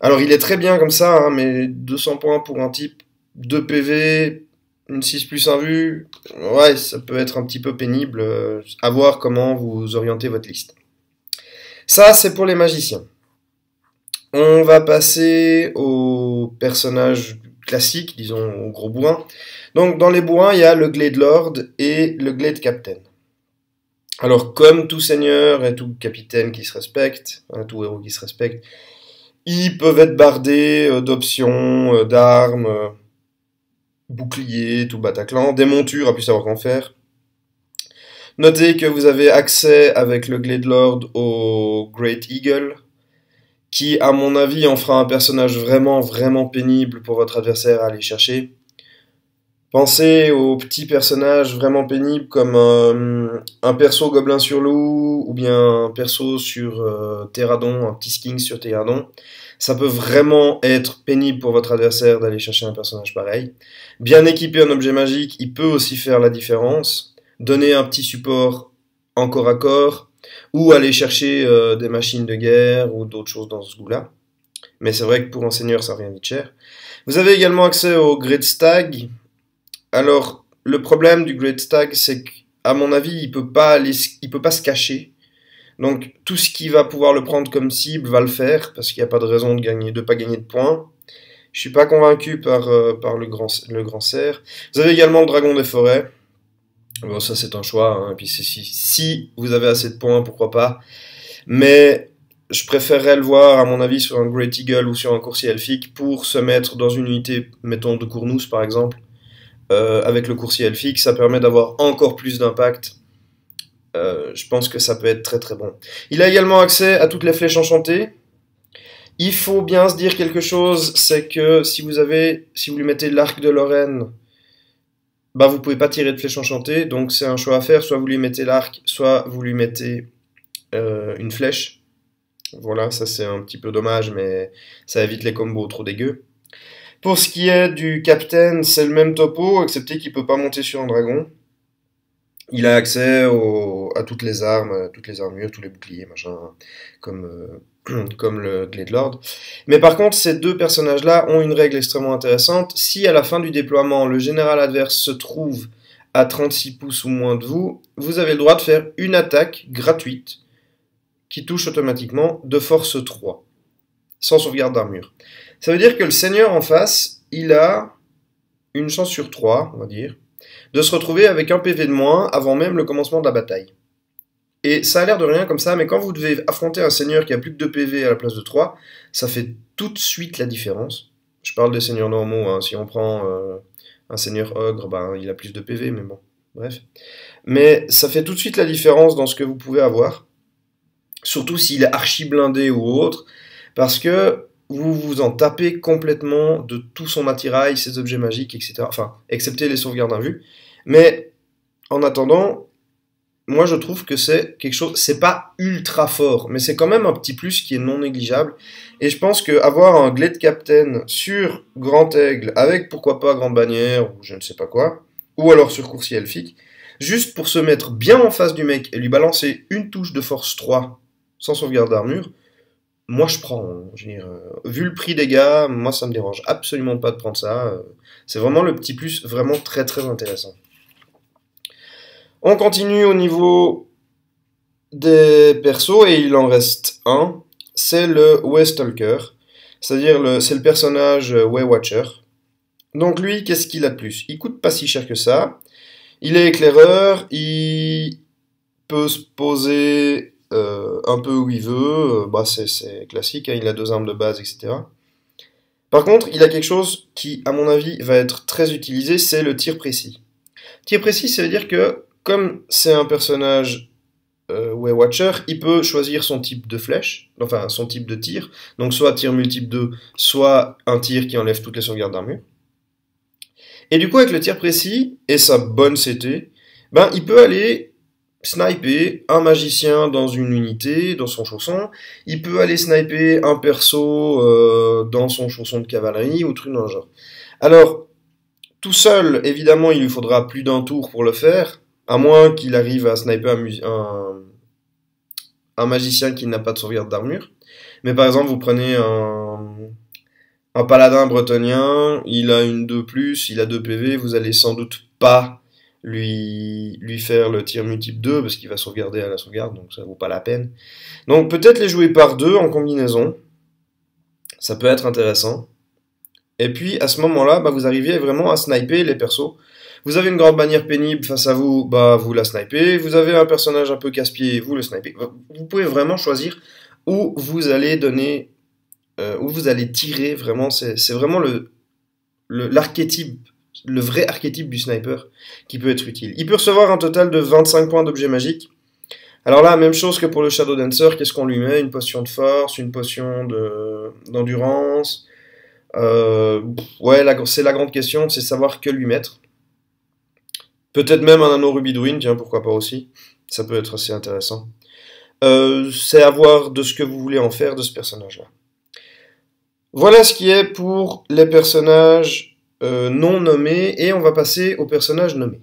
Alors, il est très bien comme ça, hein, mais 200 points pour un type, 2 PV, une 6 plus 1 vue, ouais, ça peut être un petit peu pénible, à voir comment vous orientez votre liste. Ça, c'est pour les magiciens. On va passer aux personnages classiques, disons aux gros bourrins. Donc dans les bourrins, il y a le Glade Lord et le Glade Captain. Alors comme tout seigneur et tout capitaine qui se respecte, hein, tout héros qui se respecte, ils peuvent être bardés d'options, d'armes, boucliers, tout le Bataclan, des montures à plus savoir qu'en faire. Notez que vous avez accès avec le Glade Lord au Great Eagle, qui, à mon avis, en fera un personnage vraiment, vraiment pénible pour votre adversaire à aller chercher. Pensez aux petits personnages vraiment pénibles comme un perso gobelin sur loup, ou bien un perso sur Terradon, un petit skin sur Terradon. Ça peut vraiment être pénible pour votre adversaire d'aller chercher un personnage pareil. Bien équipé en objet magique, il peut aussi faire la différence. Donner un petit support en corps à corps, ou aller chercher des machines de guerre ou d'autres choses dans ce goût-là. Mais c'est vrai que pour un seigneur, ça revient vite cher. Vous avez également accès au Great Stag. Alors, le problème du Great Stag, c'est qu'à mon avis, il peut pas se cacher. Donc, tout ce qui va pouvoir le prendre comme cible va le faire, parce qu'il n'y a pas de raison de pas gagner de points. Je suis pas convaincu par le grand cerf. Vous avez également le Dragon des forêts. Bon, ça c'est un choix, hein. Et puis si vous avez assez de points, pourquoi pas. Mais je préférerais le voir, à mon avis, sur un Great Eagle ou sur un coursier elfique pour se mettre dans une unité, mettons, de Cournous par exemple. Avec le coursier elfique, ça permet d'avoir encore plus d'impact. Je pense que ça peut être très très bon. Il a également accès à toutes les flèches enchantées. Il faut bien se dire quelque chose, c'est que si vous lui mettez l'arc de Lorraine, bah vous pouvez pas tirer de flèche enchantée, donc c'est un choix à faire. Soit vous lui mettez l'arc, soit vous lui mettez une flèche. Voilà, ça c'est un petit peu dommage, mais ça évite les combos trop dégueux. Pour ce qui est du Captain, c'est le même topo, excepté qu'il peut pas monter sur un dragon. Il a accès à toutes les armes, toutes les armures, tous les boucliers, machin, comme le Glade Lord. Mais par contre, ces deux personnages-là ont une règle extrêmement intéressante. Si à la fin du déploiement, le général adverse se trouve à 36 pouces ou moins de vous, vous avez le droit de faire une attaque gratuite qui touche automatiquement de force 3, sans sauvegarde d'armure. Ça veut dire que le seigneur en face, il a une chance sur 3, on va dire, de se retrouver avec un PV de moins avant même le commencement de la bataille. Et ça a l'air de rien comme ça, mais quand vous devez affronter un seigneur qui a plus que 2 PV à la place de 3, ça fait tout de suite la différence. Je parle des seigneurs normaux, hein. Si on prend un seigneur ogre, ben, il a plus de PV, mais bon, bref. Mais ça fait tout de suite la différence dans ce que vous pouvez avoir, surtout s'il est archi blindé ou autre, parce que vous vous en tapez complètement de tout son attirail, ses objets magiques, etc. Enfin, excepté les sauvegardes à vue. Mais en attendant, moi je trouve que c'est quelque chose, c'est pas ultra fort, mais c'est quand même un petit plus qui est non négligeable. Et je pense qu'avoir un Glade Captain sur Grand Aigle, avec pourquoi pas Grande Bannière, ou je ne sais pas quoi, ou alors sur Coursier Elfique, juste pour se mettre bien en face du mec et lui balancer une touche de force 3 sans sauvegarde d'armure, moi je prends, hein. Je veux dire, vu le prix des gars, moi ça me dérange absolument pas de prendre ça. C'est vraiment le petit plus vraiment très très intéressant. On continue au niveau des persos et il en reste un. C'est le Waystalker, c'est-à-dire c'est le personnage Waywatcher. Donc lui, qu'est-ce qu'il a de plus? Il coûte pas si cher que ça. Il est éclaireur, il peut se poser un peu où il veut, bah c'est classique, hein, il a 2 armes de base, etc. Par contre, il a quelque chose qui, à mon avis, va être très utilisé, c'est le tir précis. Tir précis, ça veut dire que, comme c'est un personnage Waywatcher, il peut choisir son type de flèche, enfin son type de tir, donc soit tir multiple 2, soit un tir qui enlève toutes les sauvegardes d'armure. Et du coup, avec le tir précis et sa bonne CT, ben, il peut aller sniper un magicien dans une unité, dans son chausson. Il peut aller sniper un perso dans son chausson de cavalerie ou truc dans le genre. Alors, tout seul, évidemment, il lui faudra plus d'un tour pour le faire, à moins qu'il arrive à sniper un magicien qui n'a pas de sauvegarde d'armure. Mais par exemple, vous prenez un paladin bretonien, il a une 2+, il a 2 PV, vous allez sans doute pas lui faire le tir multiple 2 parce qu'il va sauvegarder à la sauvegarde, donc ça vaut pas la peine. Donc peut-être les jouer par 2 en combinaison, ça peut être intéressant. Et puis à ce moment-là, bah, vous arrivez vraiment à sniper les persos. Vous avez une grande bannière pénible face à vous, bah vous la snipez. Vous avez un personnage un peu casse-pied, vous le snipez. Vous pouvez vraiment choisir où vous allez donner, où vous allez tirer vraiment. C'est vraiment l'archétype, le vrai archétype du sniper qui peut être utile. Il peut recevoir un total de 25 points d'objets magiques. Alors là, même chose que pour le Shadow Dancer, qu'est-ce qu'on lui met? Une potion de force, une potion d'endurance. Ouais, c'est la grande question, c'est savoir que lui mettre. Peut-être même un anneau rubis de ruine, tiens, pourquoi pas aussi. Ça peut être assez intéressant. C'est à voir de ce que vous voulez en faire de ce personnage-là. Voilà ce qui est pour les personnages non nommés, et on va passer aux personnages nommés.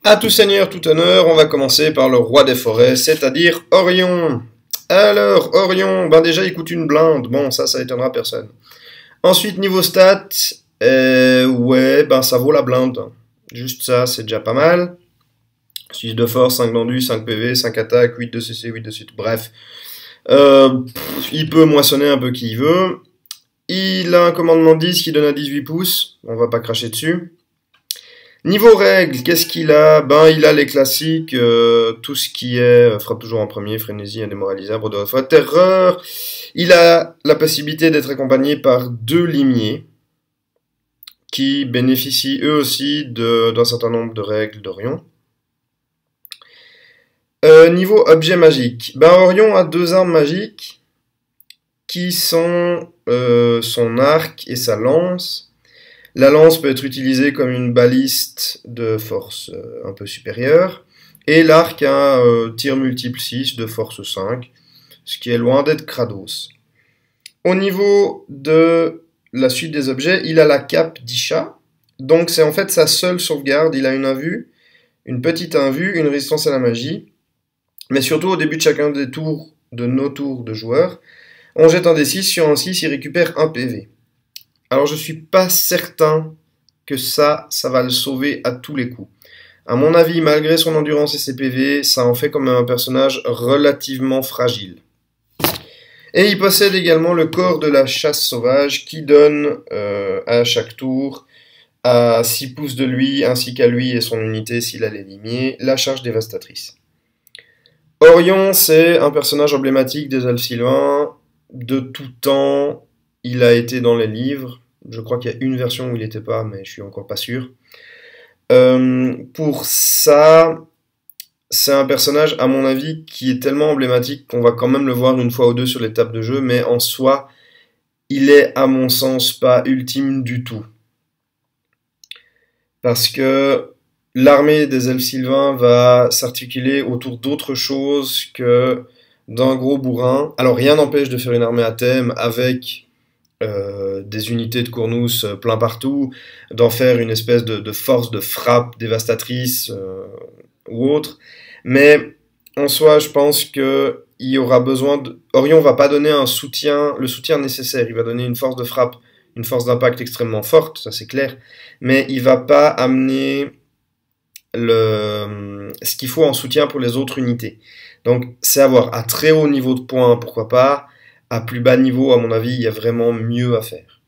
À tout seigneur, tout honneur, on va commencer par le roi des forêts, c'est-à-dire Orion. Alors, Orion, ben déjà il coûte une blinde, bon ça étonnera personne. Ensuite, niveau stats, ouais, ben ça vaut la blinde. Juste ça, c'est déjà pas mal. 6 de force, 5 d'enduit, 5 PV, 5 attaques, 8 de CC, 8 de suite, bref. Il peut moissonner un peu qui il veut. Il a un commandement de 10 qui donne à 18 pouces, on va pas cracher dessus. Niveau règles, qu'est-ce qu'il a? Ben, il a les classiques, tout ce qui est frappe toujours en premier, frénésie, indémoralisable, odeur de foi, terreur. Il a la possibilité d'être accompagné par 2 limiers qui bénéficient eux aussi d'un certain nombre de règles d'Orion. Niveau objet magique, ben Orion a 2 armes magiques qui sont son arc et sa lance. La lance peut être utilisée comme une baliste de force un peu supérieure, et l'arc a un tir multiple 6 de force 5, ce qui est loin d'être Kratos. Au niveau de la suite des objets, il a la cape d'Isha, donc c'est en fait sa seule sauvegarde. Il a une invue, une petite invue, une résistance à la magie, mais surtout au début de chacun des tours de nos tours de joueurs, on jette un D6, sur un 6, il récupère un PV. Alors je suis pas certain que ça va le sauver à tous les coups. À mon avis, malgré son endurance et ses PV, ça en fait quand même un personnage relativement fragile. Et il possède également le corps de la chasse sauvage qui donne à chaque tour, à 6 pouces de lui, ainsi qu'à lui et son unité s'il a les limiers, la charge dévastatrice. Orion, c'est un personnage emblématique des elfes sylvains de tout temps. Il a été dans les livres. Je crois qu'il y a une version où il n'était pas, mais je suis encore pas sûr. Pour ça, c'est un personnage, à mon avis, qui est tellement emblématique qu'on va quand même le voir une fois ou deux sur les tables de jeu, mais en soi, il est, à mon sens, pas ultime du tout. Parce que l'armée des elfes sylvains va s'articuler autour d'autre chose que d'un gros bourrin. Alors rien n'empêche de faire une armée à thème avec des unités de Cournous plein partout, d'en faire une espèce de force de frappe dévastatrice ou autre. Mais en soi, je pense que il y aura besoin de... Orion va pas donner le soutien nécessaire. Il va donner une force de frappe, une force d'impact extrêmement forte, ça c'est clair. Mais il va pas amener ce qu'il faut en soutien pour les autres unités. Donc c'est à voir. À très haut niveau de points, pourquoi pas. À plus bas niveau, à mon avis, il y a vraiment mieux à faire.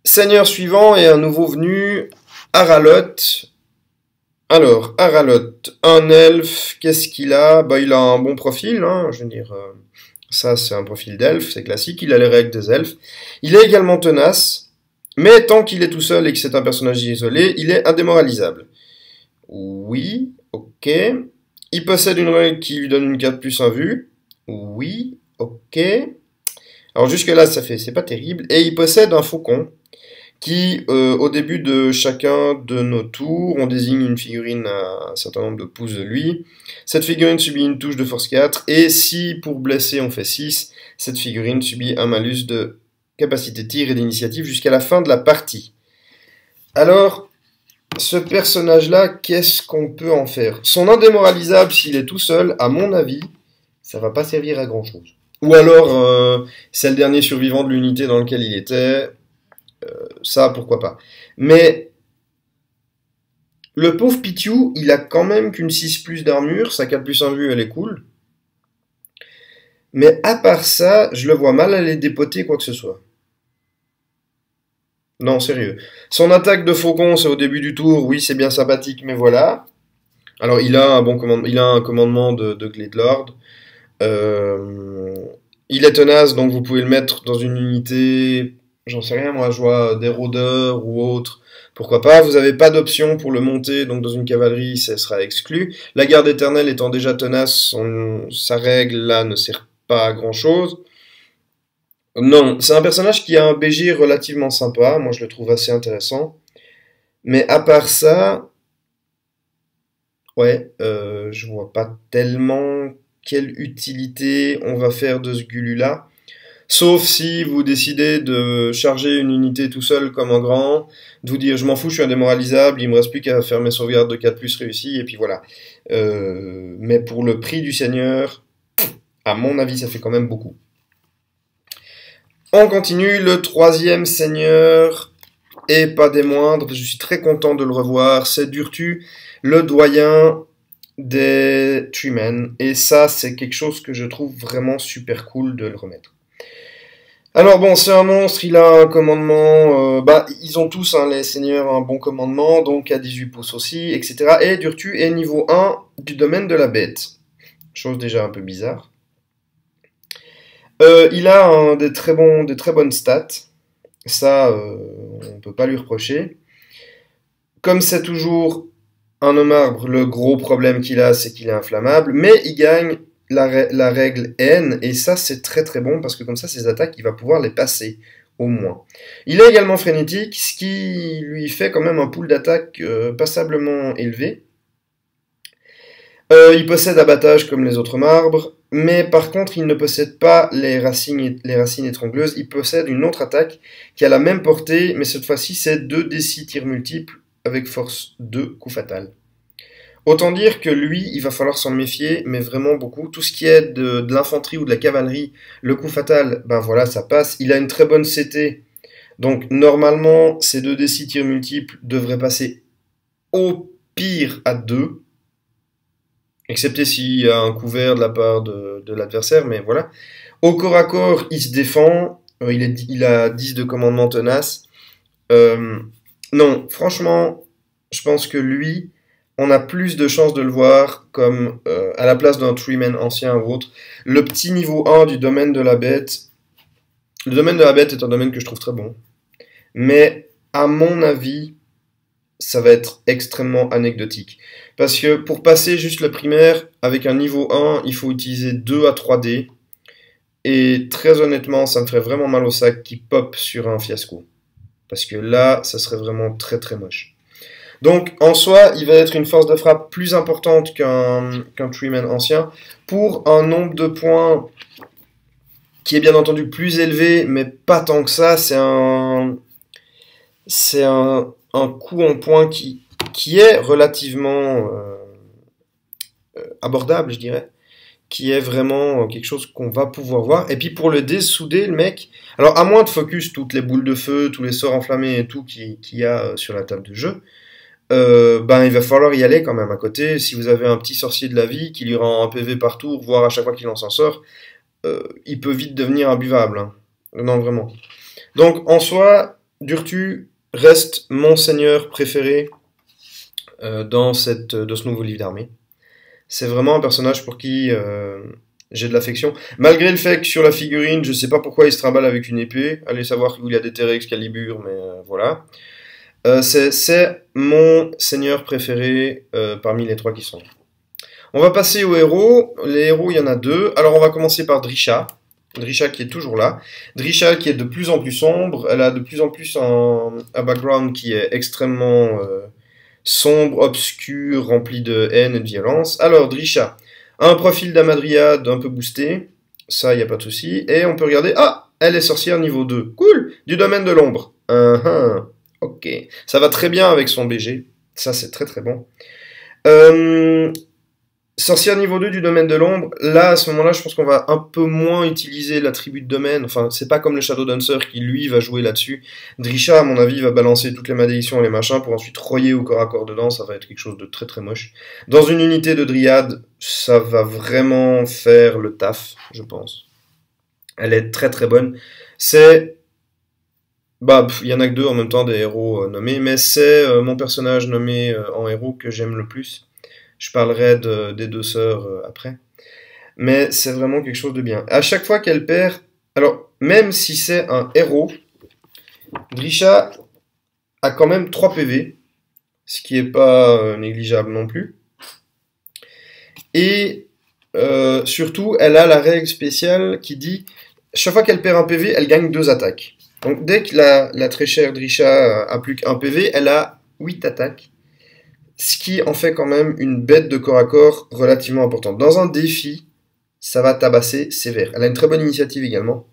Seigneur suivant est un nouveau venu, Aralot. Alors, Aralot, un elfe, qu'est-ce qu'il a? Bah, il a un bon profil, hein, je veux dire, ça c'est un profil d'elfe, c'est classique, il a les règles des elfes. Il est également tenace, mais tant qu'il est tout seul et que c'est un personnage isolé, il est indémoralisable. Oui, ok. Il possède une règle qui lui donne une carte plus 1 vue. Oui, ok. Alors jusque-là, c'est pas terrible. Et il possède un faucon qui, au début de chacun de nos tours, on désigne une figurine à un certain nombre de pouces de lui. Cette figurine subit une touche de force 4, et si pour blesser on fait 6, cette figurine subit un malus de capacité de tir et d'initiative jusqu'à la fin de la partie. Alors, ce personnage-là, qu'est-ce qu'on peut en faire? Son indémoralisable, s'il est tout seul, à mon avis, ça va pas servir à grand-chose. Ou alors, c'est le dernier survivant de l'unité dans laquelle il était, ça, pourquoi pas. Mais le pauvre Pityou, il a quand même qu'une 6 plus d'armure, sa 4 plus 1 vue, elle est cool. Mais à part ça, je le vois mal aller dépoter quoi que ce soit. Non, sérieux. Son attaque de faucon, c'est au début du tour, oui, c'est bien sympathique, mais voilà. Alors, il a un commandement de Gladelord. Il est tenace, donc vous pouvez le mettre dans une unité, j'en sais rien, moi, je vois des rôdeurs ou autre. Pourquoi pas? Vous n'avez pas d'option pour le monter, donc dans une cavalerie, ça sera exclu. La garde éternelle étant déjà tenace, sa règle là ne sert pas à grand chose. Non, c'est un personnage qui a un BG relativement sympa, moi je le trouve assez intéressant. Mais à part ça, ouais, je vois pas tellement quelle utilité on va faire de ce Gulu-là. Sauf si vous décidez de charger une unité tout seul comme un grand, de vous dire je m'en fous, je suis indémoralisable, il me reste plus qu'à faire mes sauvegardes de 4+ réussies, et puis voilà. Mais pour le prix du seigneur, à mon avis, ça fait quand même beaucoup. On continue, le 3e seigneur, et pas des moindres, je suis très content de le revoir, c'est Durtu, le doyen des Treemen, et ça c'est quelque chose que je trouve vraiment super cool de le remettre. Alors bon, c'est un monstre, il a un commandement, bah ils ont tous, hein, les seigneurs, un bon commandement, donc à 18 pouces aussi, etc. Et Durtu est niveau 1 du domaine de la bête. Chose déjà un peu bizarre. Il a des très bonnes stats, ça on peut pas lui reprocher. Comme c'est toujours un homme arbre, le gros problème qu'il a, c'est qu'il est inflammable, mais il gagne la règle N, et ça c'est très très bon, parce que comme ça ses attaques, il va pouvoir les passer, au moins. Il est également frénétique, ce qui lui fait quand même un pool d'attaque passablement élevé. Il possède abattage comme les autres marbres, mais par contre il ne possède pas les racines étrangleuses, il possède une autre attaque qui a la même portée, mais cette fois-ci c'est 2d6 tirs multiples avec force 2, coup fatal. Autant dire que lui, il va falloir s'en méfier, mais vraiment beaucoup. Tout ce qui est de l'infanterie ou de la cavalerie, le coup fatal, ben voilà, ça passe. Il a une très bonne CT, donc normalement, ces 2d6 tirs multiples devraient passer au pire à 2, excepté s'il y a un couvert de la part de l'adversaire, mais voilà. Au corps à corps, il se défend, il a 10 de commandement tenace. Euh, non, franchement, je pense que lui, on a plus de chances de le voir comme à la place d'un Treeman ancien ou autre. Le petit niveau 1 du domaine de la bête. Le domaine de la bête est un domaine que je trouve très bon. Mais à mon avis, ça va être extrêmement anecdotique. Parce que pour passer juste le primaire, avec un niveau 1, il faut utiliser 2 à 3 dés. Et très honnêtement, ça me ferait vraiment mal au sac qui pop sur un fiasco. Parce que là, ça serait vraiment très très moche. Donc, en soi, il va être une force de frappe plus importante qu'un Treeman ancien, pour un nombre de points qui est bien entendu plus élevé, mais pas tant que ça. C'est un coût en points qui est relativement abordable, je dirais, qui est vraiment quelque chose qu'on va pouvoir voir. Et puis pour le dessouder, le mec, alors à moins de focus toutes les boules de feu, tous les sorts enflammés et tout qu'il y a sur la table de jeu, ben il va falloir y aller quand même à côté. Si vous avez un petit sorcier de la vie qui lui rend un PV par tour, voire à chaque fois qu'il en s'en sort, il peut vite devenir imbuvable, hein. Non, vraiment. Donc en soi, Durtu reste mon seigneur préféré dans de ce nouveau livre d'armée. C'est vraiment un personnage pour qui j'ai de l'affection. Malgré le fait que sur la figurine, je sais pas pourquoi il se trimballe avec une épée. Allez savoir où il a déterré Excalibur, mais voilà. C'est mon seigneur préféré parmi les trois qui sont là. On va passer aux héros. Les héros, il y en a deux. Alors on va commencer par Drisha. Drisha qui est toujours là. Drisha qui est de plus en plus sombre. Elle a de plus en plus un background qui est extrêmement sombre, obscur, rempli de haine et de violence. Alors Drisha a un profil d'amadriade un peu boosté. Ça, il n'y a pas de souci. Et on peut regarder. Ah, elle est sorcière niveau 2. Cool. Du domaine de l'ombre. Ok. Ça va très bien avec son BG. Ça, c'est très très bon. Sorcière niveau 2 du domaine de l'ombre, là, à ce moment-là, je pense qu'on va un peu moins utiliser l'attribut de domaine. Enfin, c'est pas comme le Shadow Dancer qui, lui, va jouer là-dessus. Drisha, à mon avis, va balancer toutes les malédictions et les machins pour ensuite royer au corps à corps dedans. Ça va être quelque chose de très très moche. Dans une unité de dryade, ça va vraiment faire le taf, je pense. Elle est très très bonne. C'est... Bah, il y en a que deux en même temps des héros nommés, mais c'est mon personnage nommé en héros que j'aime le plus. Je parlerai des deux sœurs après. Mais c'est vraiment quelque chose de bien. À chaque fois qu'elle perd... Alors, même si c'est un héros, Drisha a quand même 3 PV. Ce qui est pas négligeable non plus. Et surtout, elle a la règle spéciale qui dit... Chaque fois qu'elle perd un PV, elle gagne 2 attaques. Donc dès que la très chère Drisha a plus qu'un PV, elle a 8 attaques. Ce qui en fait quand même une bête de corps à corps relativement importante. Dans un défi, ça va tabasser sévère. Elle a une très bonne initiative également.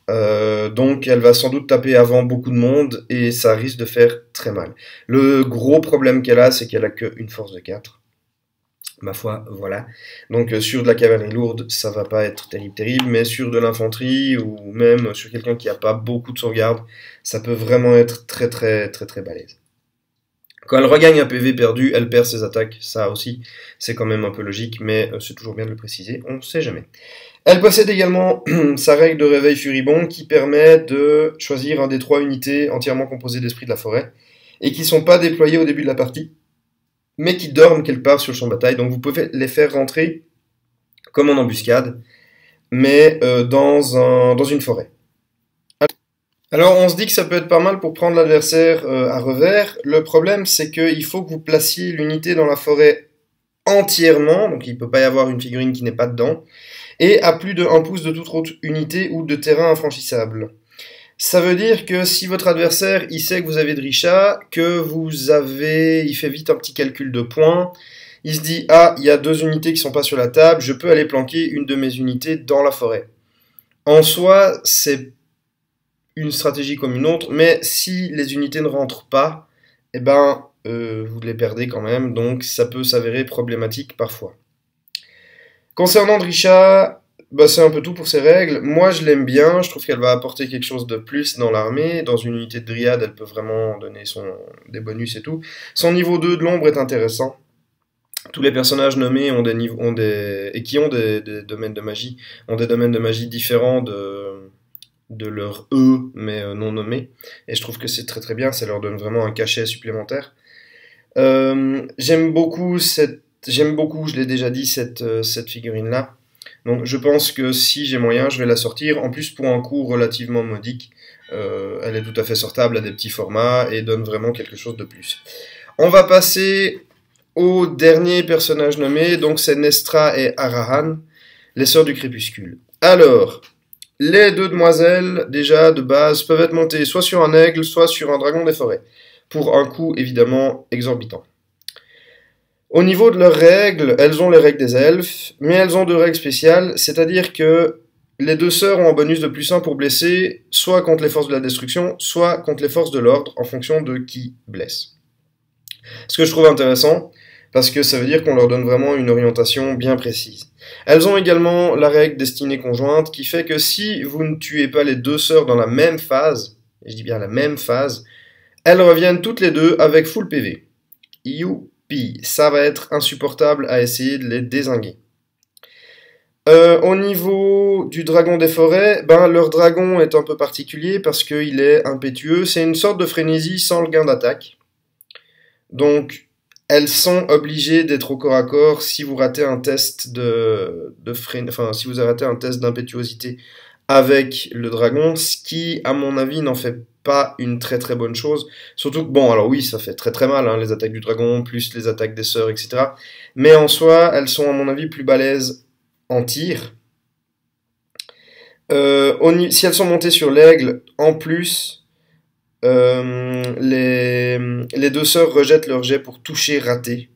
Donc elle va sans doute taper avant beaucoup de monde et ça risque de faire très mal. Le gros problème qu'elle a, c'est qu'elle a qu'une force de 4. Ma foi, voilà. Donc sur de la cavalerie lourde, ça va pas être terrible, mais sur de l'infanterie ou même sur quelqu'un qui a pas beaucoup de sauvegarde, ça peut vraiment être très balèze. Quand elle regagne un PV perdu, elle perd ses attaques. Ça aussi, c'est quand même un peu logique, mais c'est toujours bien de le préciser, on ne sait jamais. Elle possède également sa règle de réveil furibond qui permet de choisir un des 3 unités entièrement composées d'esprits de la forêt et qui ne sont pas déployées au début de la partie, mais qui dorment quelque part sur le champ de bataille. Donc vous pouvez les faire rentrer comme en embuscade, mais dans une forêt. Alors on se dit que ça peut être pas mal pour prendre l'adversaire à revers. Le problème c'est qu'il faut que vous placiez l'unité dans la forêt entièrement, donc il ne peut pas y avoir une figurine qui n'est pas dedans, et à plus de 1 pouce de toute autre unité ou de terrain infranchissable. Ça veut dire que si votre adversaire il sait que vous avez Drisha, il fait vite un petit calcul de points, il se dit ah il y a 2 unités qui sont pas sur la table, je peux aller planquer une de mes unités dans la forêt. En soi c'est une stratégie comme une autre, mais si les unités ne rentrent pas, eh ben vous les perdez quand même, donc ça peut s'avérer problématique parfois. Concernant Drisha, bah c'est un peu tout pour ses règles. Moi je l'aime bien, je trouve qu'elle va apporter quelque chose de plus dans l'armée. Dans une unité de dryade, elle peut vraiment donner des bonus et tout. Son niveau 2 de l'ombre est intéressant. Tous les personnages nommés ont et qui ont des domaines de magie, ont des domaines de magie différents de leur E, mais non nommés. Et je trouve que c'est très très bien, ça leur donne vraiment un cachet supplémentaire. J'aime beaucoup, je l'ai déjà dit, cette figurine-là. Donc je pense que si j'ai moyen, je vais la sortir. En plus, pour un coût relativement modique, elle est tout à fait sortable à des petits formats et donne vraiment quelque chose de plus. On va passer au dernier personnage nommé, donc c'est Nestra et Arahan, les sœurs du crépuscule. Alors, les 2 demoiselles, déjà de base, peuvent être montées soit sur un aigle, soit sur un dragon des forêts, pour un coût évidemment exorbitant. Au niveau de leurs règles, elles ont les règles des elfes, mais elles ont 2 règles spéciales, c'est-à-dire que les 2 sœurs ont un bonus de +1 pour blesser, soit contre les forces de la destruction, soit contre les forces de l'ordre, en fonction de qui blesse. Ce que je trouve intéressant, parce que ça veut dire qu'on leur donne vraiment une orientation bien précise. Elles ont également la règle destinée conjointe, qui fait que si vous ne tuez pas les 2 sœurs dans la même phase, et je dis bien la même phase, elles reviennent toutes les 2 avec full PV. Youpi, ça va être insupportable à essayer de les dézinguer. Au niveau du dragon des forêts, leur dragon est un peu particulier parce qu'il est impétueux. C'est une sorte de frénésie sans le gain d'attaque. Donc, elles sont obligées d'être au corps à corps si vous ratez un test si vous ratez un test d'impétuosité avec le dragon, ce qui, à mon avis, n'en fait pas une très très bonne chose. Surtout que, bon, alors oui, ça fait très très mal, hein, les attaques du dragon, plus les attaques des sœurs, etc. Mais en soi, elles sont, à mon avis, plus balèzes en tir. Si elles sont montées sur l'aigle, en plus, les 2 sœurs rejettent leur jet pour toucher raté.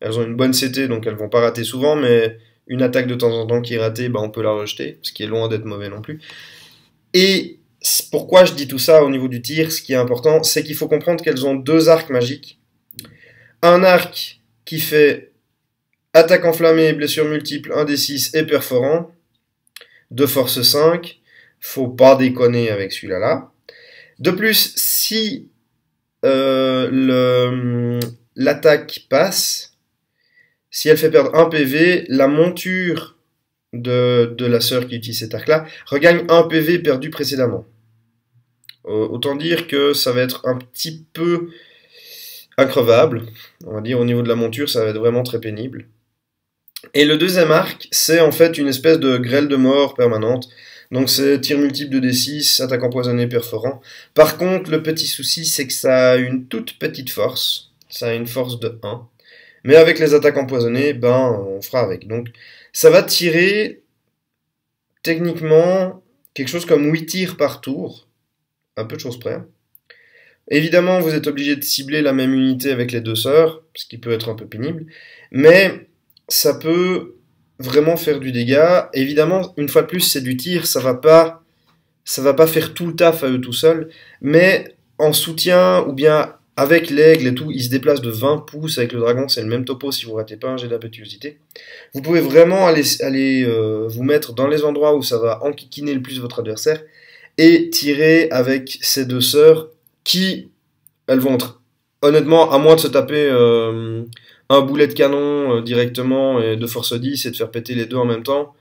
Elles ont une bonne CT, donc elles vont pas rater souvent, mais une attaque de temps en temps qui est ratée, on peut la rejeter, ce qui est loin d'être mauvais non plus. Et pourquoi je dis tout ça au niveau du tir, ce qui est important, c'est qu'il faut comprendre qu'elles ont 2 arcs magiques. Un arc qui fait attaque enflammée, blessure multiple, 1d6 et perforant, de force 5. Faut pas déconner avec celui-là. De plus, si l'attaque passe, si elle fait perdre 1 PV, la monture de la sœur qui utilise cet arc-là regagne 1 PV perdu précédemment. Autant dire que ça va être un petit peu increvable. On va dire au niveau de la monture, ça va être vraiment très pénible. Et le deuxième arc, c'est en fait une espèce de grêle de mort permanente. Donc c'est tir multiple de D6, attaque empoisonnée, perforant. Par contre, le petit souci, c'est que ça a une toute petite force. Ça a une force de 1. Mais avec les attaques empoisonnées, on fera avec. Donc ça va tirer, techniquement, quelque chose comme 8 tirs par tour. Un peu de choses près. Évidemment, vous êtes obligé de cibler la même unité avec les 2 sœurs, ce qui peut être un peu pénible. Mais ça peut vraiment faire du dégât. Évidemment, une fois de plus, c'est du tir, ça va pas faire tout le taf à eux tout seuls, mais en soutien, ou bien avec l'aigle et tout, ils se déplacent de 20 pouces avec le dragon, c'est le même topo si vous ratez pas un jet d'impétuosité. Vous pouvez vraiment aller vous mettre dans les endroits où ça va enquiquiner le plus votre adversaire, et tirer avec ces 2 sœurs qui, elles vont être honnêtement, à moins de se taper un boulet de canon directement et de force 10 et de faire péter les deux en même temps,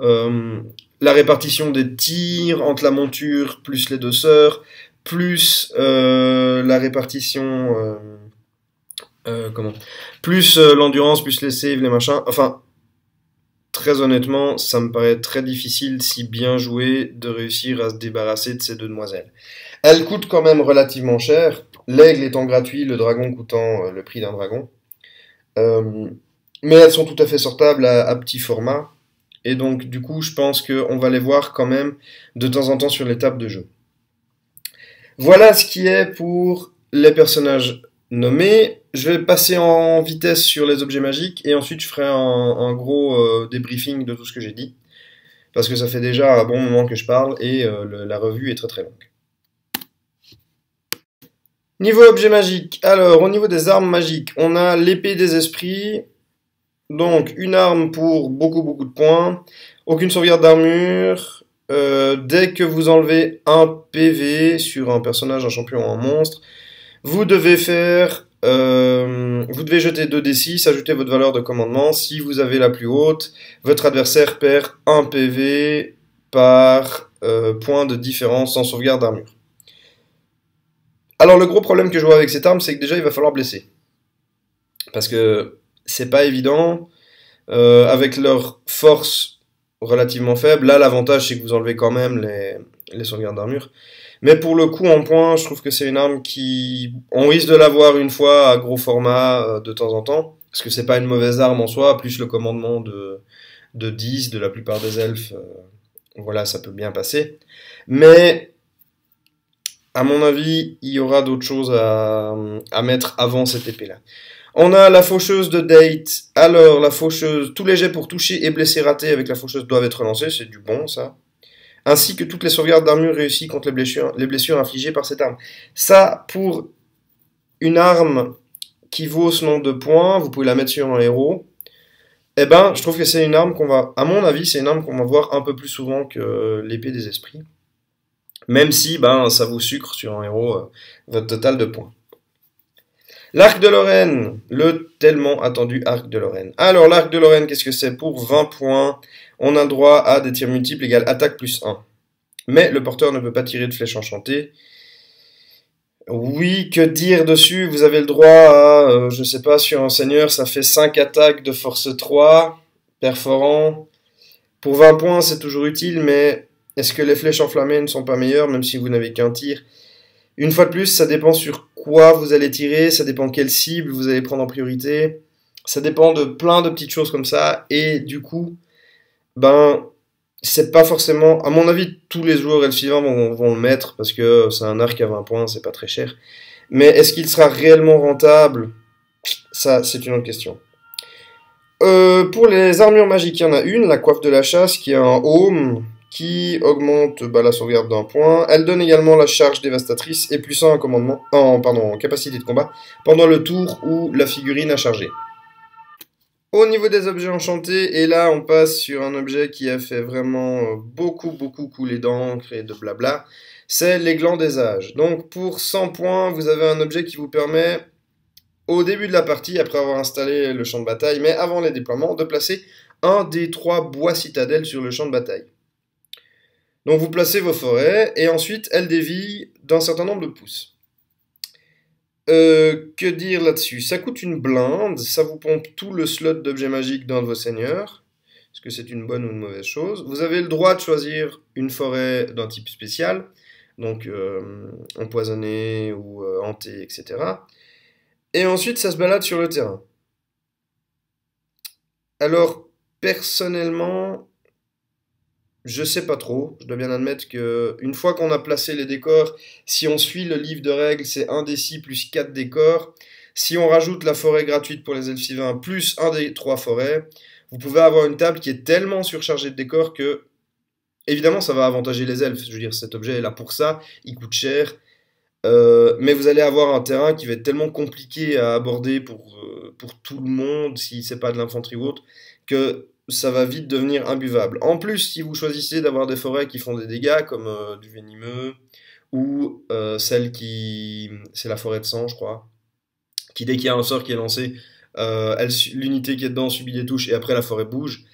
euh, la répartition des tirs entre la monture plus les deux sœurs, plus la répartition, comment, plus l'endurance, plus les saves, les machins, enfin, très honnêtement, ça me paraît très difficile, si bien joué, de réussir à se débarrasser de ces deux demoiselles. Elles coûtent quand même relativement cher, l'aigle étant gratuit, le dragon coûtant le prix d'un dragon. Euh, mais elles sont tout à fait sortables à petit format. Et donc, du coup, je pense qu'on va les voir quand même de temps en temps sur les tables de jeu. Voilà ce qui est pour les personnages nommés. Je vais passer en vitesse sur les objets magiques et ensuite je ferai un gros débriefing de tout ce que j'ai dit. Parce que ça fait déjà un bon moment que je parle et la revue est très très longue. Niveau objet magique. Alors, au niveau des armes magiques, on a l'épée des esprits. Donc, une arme pour beaucoup beaucoup de points. Aucune sauvegarde d'armure. Dès que vous enlevez un PV sur un personnage, un champion ou un monstre, vous devez vous devez jeter 2d6, ajouter votre valeur de commandement. Si vous avez la plus haute, votre adversaire perd un PV par point de différence sans sauvegarde d'armure. Alors le gros problème que je vois avec cette arme, c'est que déjà il va falloir blesser. Parce que c'est pas évident, avec leur force relativement faible. Là l'avantage c'est que vous enlevez quand même les sauvegardes d'armure. Mais pour le coup en point, je trouve que c'est une arme qui... On risque de l'avoir une fois à gros format de temps en temps. Parce que c'est pas une mauvaise arme en soi, plus le commandement de 10 de la plupart des elfes. Voilà, ça peut bien passer. Mais... À mon avis, il y aura d'autres choses à mettre avant cette épée-là. On a la faucheuse de Date. Alors, la faucheuse, tous les jets pour toucher et blesser ratés avec la faucheuse doivent être lancés, c'est du bon, ça. Ainsi que toutes les sauvegardes d'armure réussies contre les blessures infligées par cette arme. Ça, pour une arme qui vaut ce nombre de points, vous pouvez la mettre sur un héros. Eh ben, je trouve que c'est une arme qu'on va, à mon avis, c'est une arme qu'on va voir un peu plus souvent que l'épée des esprits. Même si ben, ça vous sucre sur un héros votre total de points. L'arc de Lorraine, le tellement attendu arc de Lorraine. Alors l'arc de Lorraine, qu'est-ce que c'est? Pour 20 points, on a le droit à des tirs multiples égale attaque plus 1. Mais le porteur ne peut pas tirer de flèche enchantée. Oui, que dire dessus? Vous avez le droit à, je sais pas, sur un seigneur, ça fait 5 attaques de force 3, perforant. Pour 20 points, c'est toujours utile, mais est-ce que les flèches enflammées ne sont pas meilleures, même si vous n'avez qu'un tir? Une fois de plus, ça dépend sur quoi vous allez tirer, ça dépend quelle cible vous allez prendre en priorité, ça dépend de plein de petites choses comme ça, et du coup, ben, c'est pas forcément, à mon avis, tous les joueurs Elfivan vont le mettre, parce que c'est un arc à 20 points, c'est pas très cher. Mais est-ce qu'il sera réellement rentable? Ça, c'est une autre question. Pour les armures magiques, il y en a une, la coiffe de la chasse, qui est un home, qui augmente la sauvegarde d'un point. Elle donne également la charge dévastatrice et plus 1 en commandement, en capacité de combat pendant le tour où la figurine a chargé. Au niveau des objets enchantés, et là on passe sur un objet qui a fait vraiment beaucoup couler d'encre et de blabla, c'est les glands des âges. Donc pour 100 points, vous avez un objet qui vous permet, au début de la partie, après avoir installé le champ de bataille, mais avant les déploiements, de placer un des 3 bois citadelles sur le champ de bataille. Donc vous placez vos forêts, et ensuite elles dévient d'un certain nombre de pouces. Que dire là-dessus? Ça coûte une blinde, ça vous pompe tout le slot d'objets magiques d'un de vos seigneurs. Est-ce que c'est une bonne ou une mauvaise chose? Vous avez le droit de choisir une forêt d'un type spécial, donc empoisonnée ou hantée, etc. Et ensuite ça se balade sur le terrain. Alors, personnellement, je sais pas trop, je dois bien admettre que une fois qu'on a placé les décors, si on suit le livre de règles, c'est 1 des 6 plus 4 décors. Si on rajoute la forêt gratuite pour les elfivins plus un des 3 forêts, vous pouvez avoir une table qui est tellement surchargée de décors que, évidemment, ça va avantager les elfes. Je veux dire, cet objet est là pour ça, il coûte cher. Mais vous allez avoir un terrain qui va être tellement compliqué à aborder pour tout le monde, si c'est pas de l'infanterie ou autre, que ça va vite devenir imbuvable. En plus, si vous choisissez d'avoir des forêts qui font des dégâts, comme du venimeux, ou celle qui... c'est la forêt de sang, je crois. qui dès qu'il y a un sort qui est lancé, l'unité qui est dedans subit des touches et après la forêt bouge.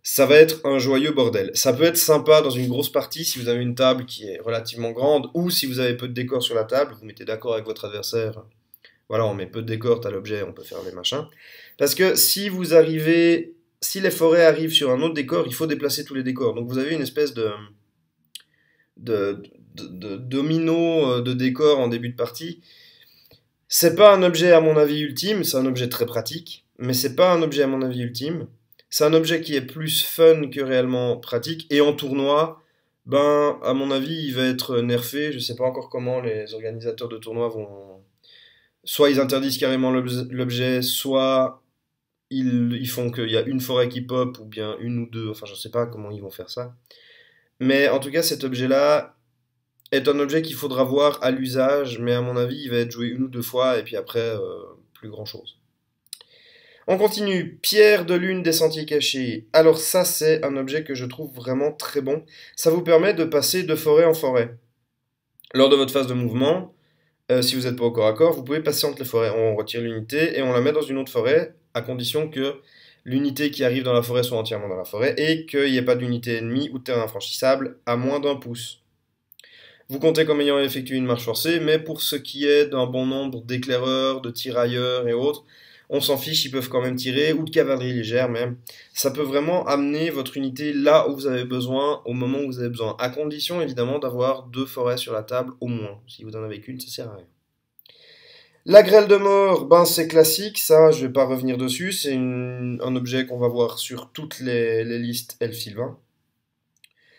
Ça va être un joyeux bordel. Ça peut être sympa dans une grosse partie si vous avez une table qui est relativement grande ou si vous avez peu de décors sur la table, vous mettez d'accord avec votre adversaire. Voilà, on met peu de décors, t'as l'objet, on peut faire les machins. Parce que si les forêts arrivent sur un autre décor, il faut déplacer tous les décors. Donc vous avez une espèce de domino de décors en début de partie. C'est pas un objet à mon avis ultime, c'est un objet très pratique, mais c'est pas un objet à mon avis ultime. C'est un objet qui est plus fun que réellement pratique. Et en tournoi, ben, à mon avis, il va être nerfé. Je sais pas encore comment les organisateurs de tournois vont. Soit ils interdisent carrément l'objet, soit ils font qu'il y a une forêt qui pop, ou bien une ou deux. Enfin, je sais pas comment ils vont faire ça. Mais en tout cas, cet objet-là est un objet qu'il faudra voir à l'usage, mais à mon avis, il va être joué une ou deux fois, et puis après, plus grand-chose. On continue. Pierre de lune des sentiers cachés. Alors ça, c'est un objet que je trouve vraiment très bon. Ça vous permet de passer de forêt en forêt. Lors de votre phase de mouvement, si vous n'êtes pas au corps à corps, vous pouvez passer entre les forêts. On retire l'unité et on la met dans une autre forêt, à condition que l'unité qui arrive dans la forêt soit entièrement dans la forêt et qu'il n'y ait pas d'unité ennemie ou de terrain infranchissable à moins d'1 pouce. Vous comptez comme ayant effectué une marche forcée, mais pour ce qui est d'un bon nombre d'éclaireurs, de tirailleurs et autres, on s'en fiche, ils peuvent quand même tirer, ou de cavalerie légère même. Ça peut vraiment amener votre unité là où vous avez besoin, au moment où vous avez besoin. À condition évidemment d'avoir 2 forêts sur la table au moins. Si vous en avez qu'une, ça sert à rien. La grêle de mort, ben c'est classique, ça je vais pas revenir dessus. C'est un objet qu'on va voir sur toutes les listes Elf Sylvain.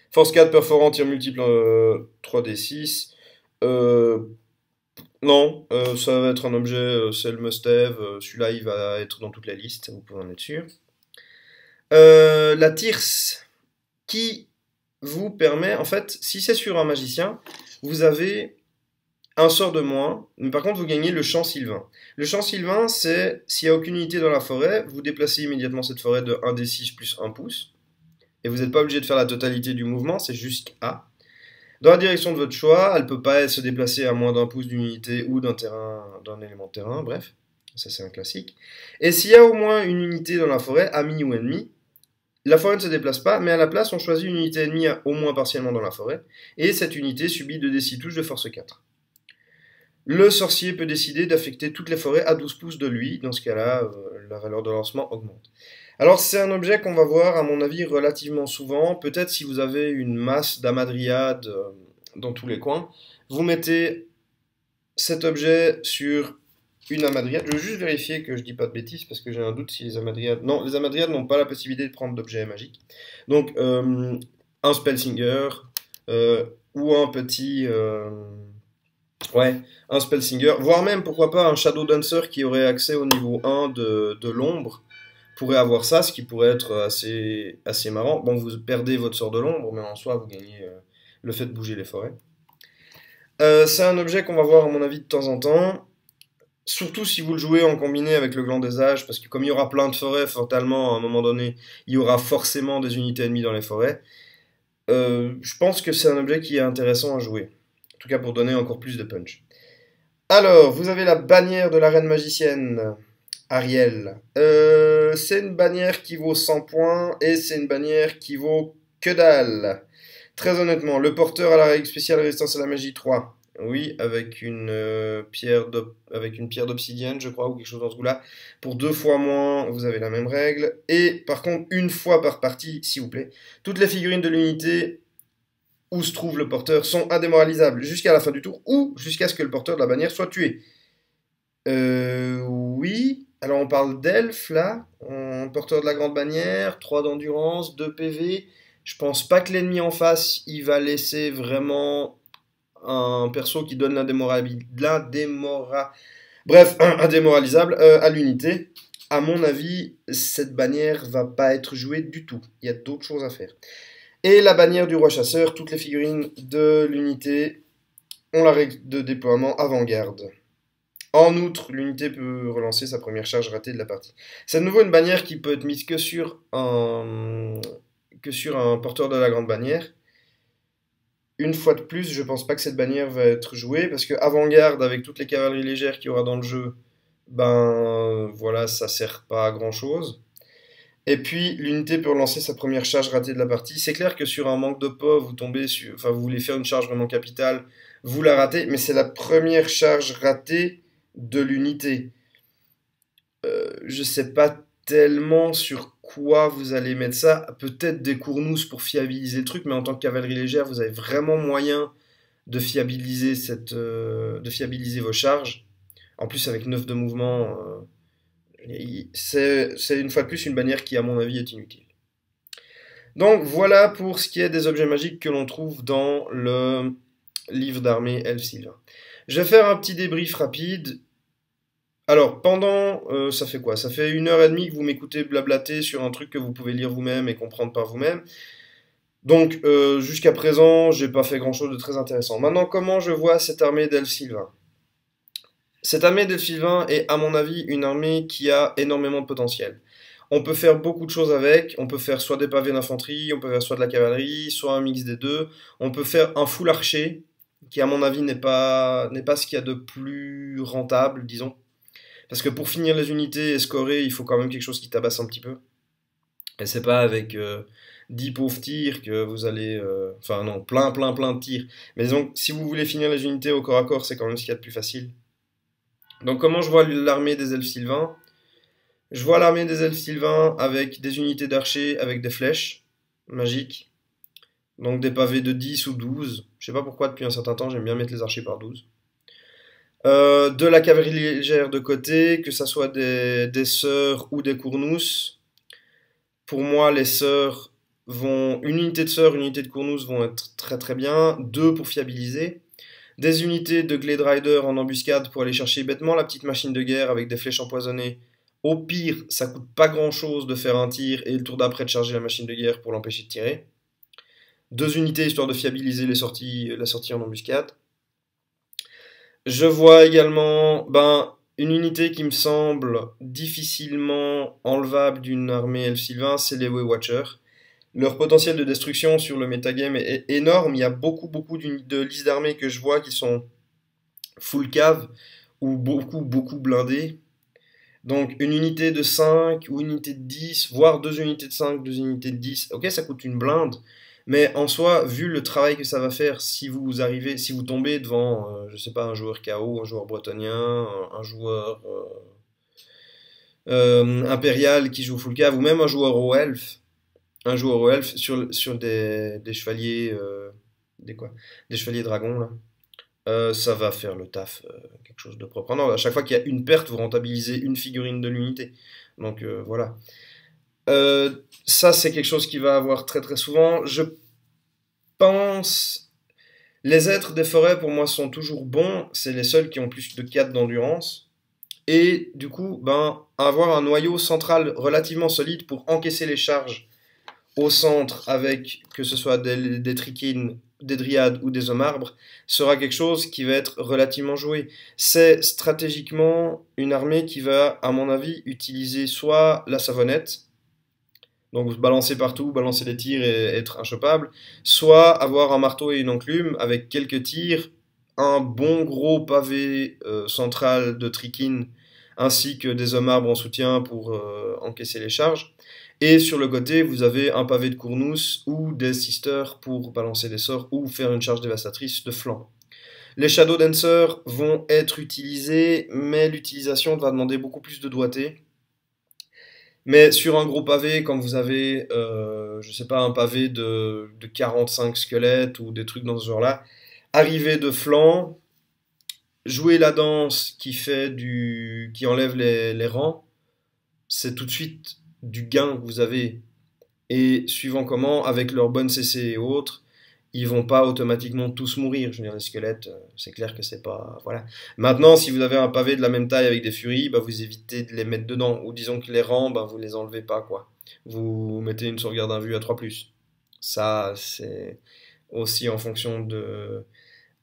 Force 4, perforant, tir multiple 3d6. Euh, non, ça va être un objet, c'est le must-have. Celui-là, il va être dans toutes les listes, vous pouvez en être sûr. La Tirce, qui vous permet, en fait, si c'est sur un magicien, vous avez un sort de moins, mais par contre, vous gagnez le champ sylvain. Le champ sylvain, c'est s'il n'y a aucune unité dans la forêt, vous déplacez immédiatement cette forêt de 1d6 plus 1 pouce. Et vous n'êtes pas obligé de faire la totalité du mouvement, c'est juste A. Dans la direction de votre choix, elle ne peut pas se déplacer à moins d'1 pouce d'une unité ou d'un élément de terrain, bref. Ça, c'est un classique. Et s'il y a au moins une unité dans la forêt, ami ou ennemi, la forêt ne se déplace pas, mais à la place, on choisit une unité ennemie au moins partiellement dans la forêt, et cette unité subit 2d6 touches de force 4. Le sorcier peut décider d'affecter toutes les forêts à 12 pouces de lui. Dans ce cas-là, la valeur de lancement augmente. Alors c'est un objet qu'on va voir à mon avis relativement souvent. Peut-être si vous avez une masse d'amadriades dans tous les coins, vous mettez cet objet sur une amadriade. Je veux juste vérifier que je dis pas de bêtises parce que j'ai un doute si les amadriades... Non, les amadriades n'ont pas la possibilité de prendre d'objets magiques. Donc un Spellsinger ou un petit... Ouais, un Spellsinger, voire même, pourquoi pas, un Shadow Dancer qui aurait accès au niveau 1 de l'ombre, pourrait avoir ça, ce qui pourrait être assez marrant. Bon, vous perdez votre sort de l'ombre, mais en soi, vous gagnez le fait de bouger les forêts. C'est un objet qu'on va voir, à mon avis, de temps en temps, surtout si vous le jouez en combiné avec le gland des âges, parce que comme il y aura plein de forêts, fatalement, à un moment donné, il y aura forcément des unités ennemies dans les forêts. Je pense que c'est un objet qui est intéressant à jouer. En tout cas, pour donner encore plus de punch. Alors, vous avez la bannière de la reine magicienne, Ariel. C'est une bannière qui vaut 100 points et c'est une bannière qui vaut que dalle. Très honnêtement, le porteur a la règle spéciale résistance à la magie 3. Oui, avec une pierre d'obsidienne, je crois, ou quelque chose dans ce goût-là. Pour 2 fois moins, vous avez la même règle. Et par contre, une fois par partie, s'il vous plaît, toutes les figurines de l'unité où se trouve le porteur sont indémoralisables jusqu'à la fin du tour ou jusqu'à ce que le porteur de la bannière soit tué. Oui. Alors on parle d'elfe là, un porteur de la grande bannière, 3 d'endurance, 2 PV. Je pense pas que l'ennemi en face, il va laisser vraiment un perso qui donne bref, indémoralisable à l'unité. À mon avis, cette bannière va pas être jouée du tout. Il y a d'autres choses à faire. Et la bannière du roi chasseur, toutes les figurines de l'unité ont la règle de déploiement avant-garde. En outre, l'unité peut relancer sa première charge ratée de la partie. C'est de nouveau une bannière qui peut être mise que sur un porteur de la grande bannière. Une fois de plus, je pense pas que cette bannière va être jouée, parce que avant-garde, avec toutes les cavaleries légères qu'il y aura dans le jeu, ben voilà, ça sert pas à grand chose. Et puis l'unité peut relancer sa première charge ratée de la partie. C'est clair que sur un manque de pot, vous tombez sur, enfin vous voulez faire une charge vraiment capitale, vous la ratez, mais c'est la première charge ratée de l'unité. Je sais pas tellement sur quoi vous allez mettre ça. Peut-être des cournousses pour fiabiliser le truc, mais en tant que cavalerie légère, vous avez vraiment moyen de fiabiliser de fiabiliser vos charges. En plus, avec 9 de mouvement, c'est une fois de plus une bannière qui, à mon avis, est inutile. Donc voilà pour ce qui est des objets magiques que l'on trouve dans le livre d'armée Elf Sylvain. Je vais faire un petit débrief rapide. Alors, ça fait quoi? Ça fait 1 heure et demie que vous m'écoutez blablater sur un truc que vous pouvez lire vous-même et comprendre par vous-même. Donc, jusqu'à présent, j'ai pas fait grand-chose de très intéressant. Maintenant, comment je vois cette armée d'Elf Sylvain? Cette armée d'Elf Sylvain est, à mon avis, une armée qui a énormément de potentiel. On peut faire beaucoup de choses avec. On peut faire soit des pavés d'infanterie, on peut faire soit de la cavalerie, soit un mix des deux. On peut faire un full archer, qui, à mon avis, n'est pas ce qu'il y a de plus rentable, disons. Parce que pour finir les unités et scorer, il faut quand même quelque chose qui tabasse un petit peu. Et c'est pas avec 10 pauvres tirs que vous allez. Enfin, non, plein de tirs. Mais disons, si vous voulez finir les unités au corps à corps, c'est quand même ce qu'il y a de plus facile. Donc, comment je vois l'armée des elfes sylvains? Je vois l'armée des elfes sylvains avec des unités d'archers avec des flèches magiques. Donc, des pavés de 10 ou 12. Je sais pas pourquoi, depuis un certain temps, j'aime bien mettre les archers par 12. De la cavalerie légère de côté, que ça soit des sœurs ou des cournousses. Pour moi, les sœurs vont. Une unité de sœurs, une unité de cournousses vont être très très bien. Deux pour fiabiliser. Des unités de Glade Rider en embuscade pour aller chercher bêtement la petite machine de guerre avec des flèches empoisonnées. Au pire, ça coûte pas grand chose de faire un tir et le tour d'après de charger la machine de guerre pour l'empêcher de tirer. Deux unités histoire de fiabiliser la sortie en embuscade. Je vois également une unité qui me semble difficilement enlevable d'une armée Elf Sylvain, c'est les Way Watchers. Leur potentiel de destruction sur le metagame est énorme. Il y a beaucoup de listes d'armées que je vois qui sont full cave ou beaucoup blindées. Donc une unité de 5 ou une unité de 10, voire deux unités de 5, deux unités de 10. Ok, ça coûte une blinde. Mais en soi, vu le travail que ça va faire, si vous tombez devant, je sais pas, un joueur KO, un joueur bretonien, un joueur impérial qui joue full cave, ou même un joueur au elfe sur des chevaliers, des quoi, des chevaliers dragons là, ça va faire le taf, quelque chose de propre. Ah non, à chaque fois qu'il y a une perte, vous rentabilisez une figurine de l'unité. Donc voilà. Ça, c'est quelque chose qui va avoir très très souvent. Je pense. Les êtres des forêts, pour moi, sont toujours bons. C'est les seuls qui ont plus de 4 d'endurance. Et du coup, avoir un noyau central relativement solide pour encaisser les charges au centre avec que ce soit des trichines, des dryades ou des hommes arbres sera quelque chose qui va être relativement joué. C'est stratégiquement une armée qui va, à mon avis, utiliser soit la savonnette, donc se balancer partout, balancer des tirs et être inchopable, soit avoir un marteau et une enclume avec quelques tirs, un bon gros pavé central de trichine ainsi que des hommes arbres en soutien pour encaisser les charges. Et sur le côté, vous avez un pavé de cournousses ou des sisters pour balancer des sorts ou faire une charge dévastatrice de flanc. Les Shadow Dancers vont être utilisés, mais l'utilisation va demander beaucoup plus de doigté. Mais sur un gros pavé, quand vous avez, je sais pas, un pavé de 45 squelettes ou des trucs dans ce genre-là, arriver de flanc, jouer la danse qui enlève les rangs, c'est tout de suite du gain que vous avez. Et suivant comment, avec leur bonne CC et autres, ils vont pas automatiquement tous mourir. Je veux dire, les squelettes, c'est clair que c'est pas. Voilà. Maintenant, si vous avez un pavé de la même taille avec des furies, vous évitez de les mettre dedans. Ou disons que les rangs, vous les enlevez pas, quoi. Vous mettez une sauvegarde invue à 3+. Ça, c'est aussi en fonction de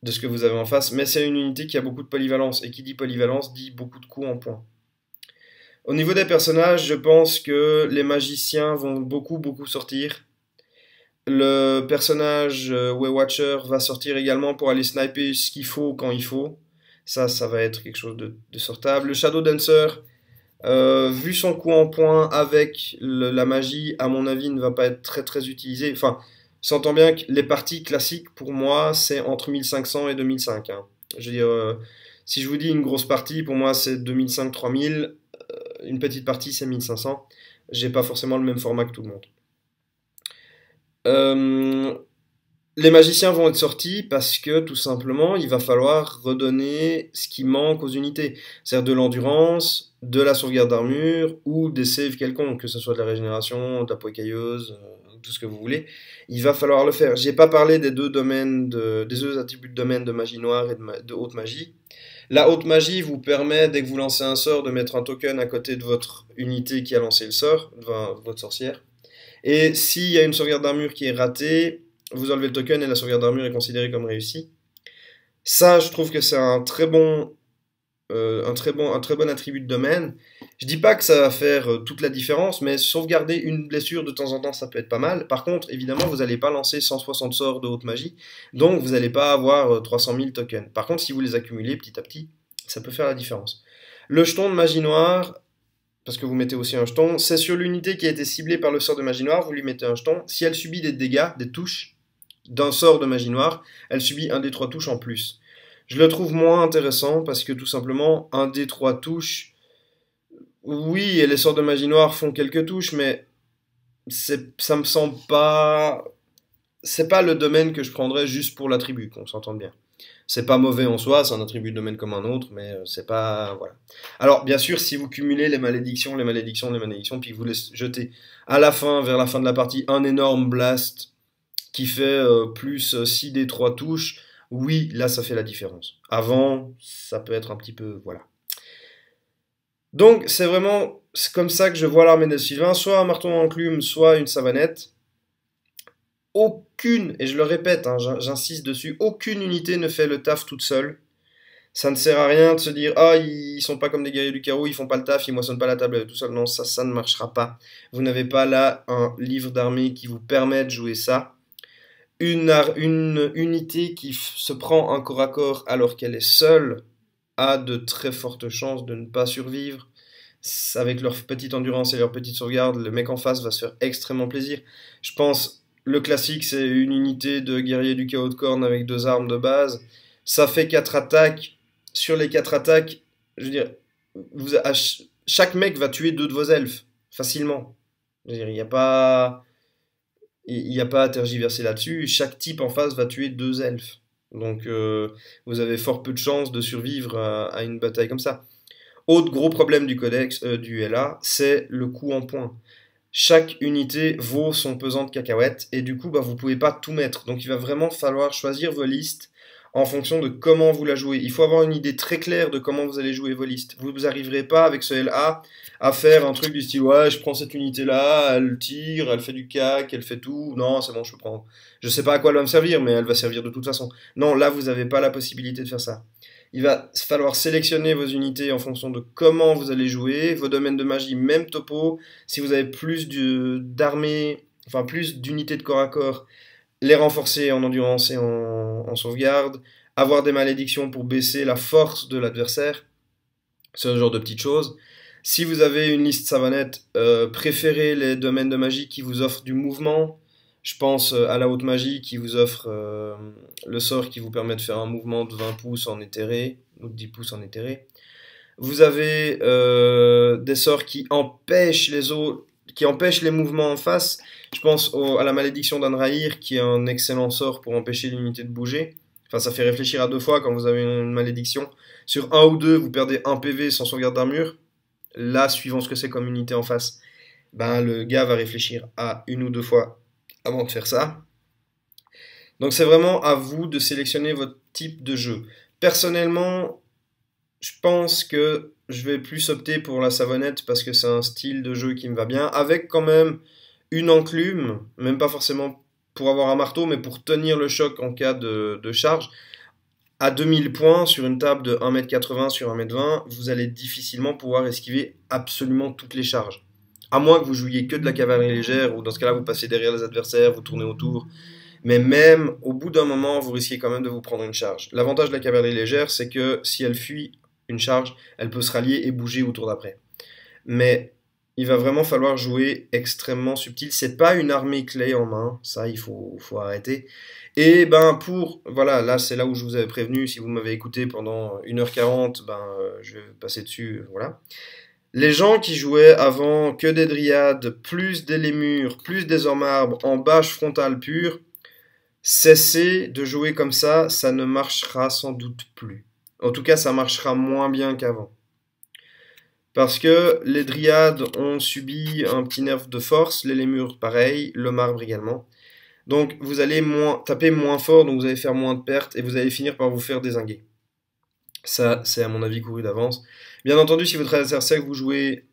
ce que vous avez en face. Mais c'est une unité qui a beaucoup de polyvalence. Et qui dit polyvalence dit beaucoup de coups en points. Au niveau des personnages, je pense que les magiciens vont beaucoup sortir. Le personnage Waywatcher va sortir également pour aller sniper ce qu'il faut quand il faut. Ça va être quelque chose de sortable. Le Shadow Dancer, vu son coup en point avec la magie, à mon avis, ne va pas être très très utilisé. Enfin, s'entend bien que les parties classiques, pour moi, c'est entre 1500 et 2005. Hein. Je veux dire, si je vous dis une grosse partie, pour moi, c'est 2005-3000. Une petite partie, c'est 1500. J'ai pas forcément le même format que tout le monde. Euh, les magiciens vont être sortis parce que tout simplement, il va falloir redonner ce qui manque aux unités. C'est-à-dire de l'endurance, de la sauvegarde d'armure ou des saves quelconques, que ce soit de la régénération, de la poicailleuse, tout ce que vous voulez. Il va falloir le faire. J'ai pas parlé des deux domaines des deux attributs de domaine de magie noire et de haute magie. La haute magie vous permet, dès que vous lancez un sort, de mettre un token à côté de votre unité qui a lancé le sort, enfin, votre sorcière. Et s'il y a une sauvegarde d'armure qui est ratée, vous enlevez le token et la sauvegarde d'armure est considérée comme réussie. Ça, je trouve que c'est un très bon attribut de domaine. Je dis pas que ça va faire toute la différence, mais sauvegarder une blessure de temps en temps, ça peut être pas mal. Par contre, évidemment, vous n'allez pas lancer 160 sorts de haute magie, donc vous n'allez pas avoir 300 000 tokens. Par contre, si vous les accumulez petit à petit, ça peut faire la différence. Le jeton de magie noire, parce que vous mettez aussi un jeton, c'est sur l'unité qui a été ciblée par le sort de magie noire, vous lui mettez un jeton. Si elle subit des dégâts, des touches d'un sort de magie noire, elle subit un des 3 touches en plus. Je le trouve moins intéressant parce que tout simplement, un des 3 touches, oui, et les sorts de magie noire font quelques touches, mais ça me semble pas. C'est pas le domaine que je prendrais juste pour l'attribut, qu'on s'entende bien. C'est pas mauvais en soi, c'est un attribut de domaine comme un autre, mais c'est pas. Voilà. Alors, bien sûr, si vous cumulez les malédictions, les malédictions, les malédictions, puis que vous les jetez à la fin, vers la fin de la partie, un énorme blast qui fait plus 6 des 3 touches, oui, là, ça fait la différence. Avant, ça peut être un petit peu. Voilà. Donc, c'est comme ça que je vois l'armée de Sylvain, soit un marteau enclume, soit une savonnette. Aucune, et je le répète, hein, j'insiste dessus, aucune unité ne fait le taf toute seule. Ça ne sert à rien de se dire ah ils sont pas comme des guerriers du carreau, ils font pas le taf, ils moissonnent pas la table tout seul. Non, ça ne marchera pas. Vous n'avez pas là un livre d'armée qui vous permet de jouer ça. Une unité qui se prend un corps à corps alors qu'elle est seule a de très fortes chances de ne pas survivre. Avec leur petite endurance et leur petite sauvegarde, le mec en face va se faire extrêmement plaisir. Je pense, le classique, c'est une unité de guerrier du chaos de corne avec 2 armes de base. Ça fait 4 attaques. Sur les 4 attaques, je veux dire, chaque mec va tuer 2 de vos elfes, facilement. Je veux dire, il n'y a pas à tergiverser là-dessus. Chaque type en face va tuer 2 elfes. Donc, vous avez fort peu de chances de survivre à une bataille comme ça. Autre gros problème du codex du LA, c'est le coût en points. Chaque unité vaut son pesant de cacahuètes et du coup bah, vous pouvez pas tout mettre. Donc il va vraiment falloir choisir vos listes en fonction de comment vous la jouez. Il faut avoir une idée très claire de comment vous allez jouer vos listes. Vous n'arriverez pas avec ce LA à faire un truc du style ouais je prends cette unité là, elle tire, elle fait du cac, elle fait tout. Non c'est bon je prends. Je sais pas à quoi elle va me servir mais elle va servir de toute façon. Non là vous n'avez pas la possibilité de faire ça. Il va falloir sélectionner vos unités en fonction de comment vous allez jouer, vos domaines de magie, même topo. Si vous avez plus d'armées, enfin plus d'unités de corps à corps, les renforcer en endurance et en sauvegarde, avoir des malédictions pour baisser la force de l'adversaire, ce genre de petites choses. Si vous avez une liste savonnette, préférez les domaines de magie qui vous offrent du mouvement. Je pense à la haute magie qui vous offre le sort qui vous permet de faire un mouvement de 20 pouces en éthéré, ou de 10 pouces en éthéré. Vous avez des sorts qui empêchent les mouvements en face. Je pense à la malédiction d'Anraïr, qui est un excellent sort pour empêcher l'unité de bouger. Enfin, ça fait réfléchir à 2 fois quand vous avez une malédiction. Sur un ou deux, vous perdez 1 PV sans sauvegarde d'armure. Là, suivant ce que c'est comme unité en face, ben, le gars va réfléchir à 1 ou 2 fois avant de faire ça. Donc c'est vraiment à vous de sélectionner votre type de jeu. Personnellement, je pense que je vais plus opter pour la savonnette parce que c'est un style de jeu qui me va bien, avec quand même une enclume, même pas forcément pour avoir un marteau, mais pour tenir le choc en cas de charge. À 2000 points sur une table de 1m80 sur 1m20, vous allez difficilement pouvoir esquiver absolument toutes les charges. À moins que vous jouiez que de la cavalerie légère, ou dans ce cas-là, vous passez derrière les adversaires, vous tournez autour. Mais même au bout d'un moment, vous risquez quand même de vous prendre une charge. L'avantage de la cavalerie légère, c'est que si elle fuit une charge, elle peut se rallier et bouger au tour d'après. Mais il va vraiment falloir jouer extrêmement subtil. C'est pas une armée clé en main, ça faut arrêter. Et ben voilà, là c'est là où je vous avais prévenu, si vous m'avez écouté pendant 1h40, je vais passer dessus, voilà. Les gens qui jouaient avant que des dryades, plus des lémurs, plus des hommes arbres, en bâche frontale pure, cessez de jouer comme ça ne marchera sans doute plus. En tout cas, ça marchera moins bien qu'avant. Parce que les dryades ont subi un petit nerf de force, les lémurs pareil, le marbre également. Donc vous allez taper moins fort, donc vous allez faire moins de pertes et vous allez finir par vous faire dézinguer. Ça, c'est à mon avis couru d'avance. Bien entendu, si votre adversaire vous jouez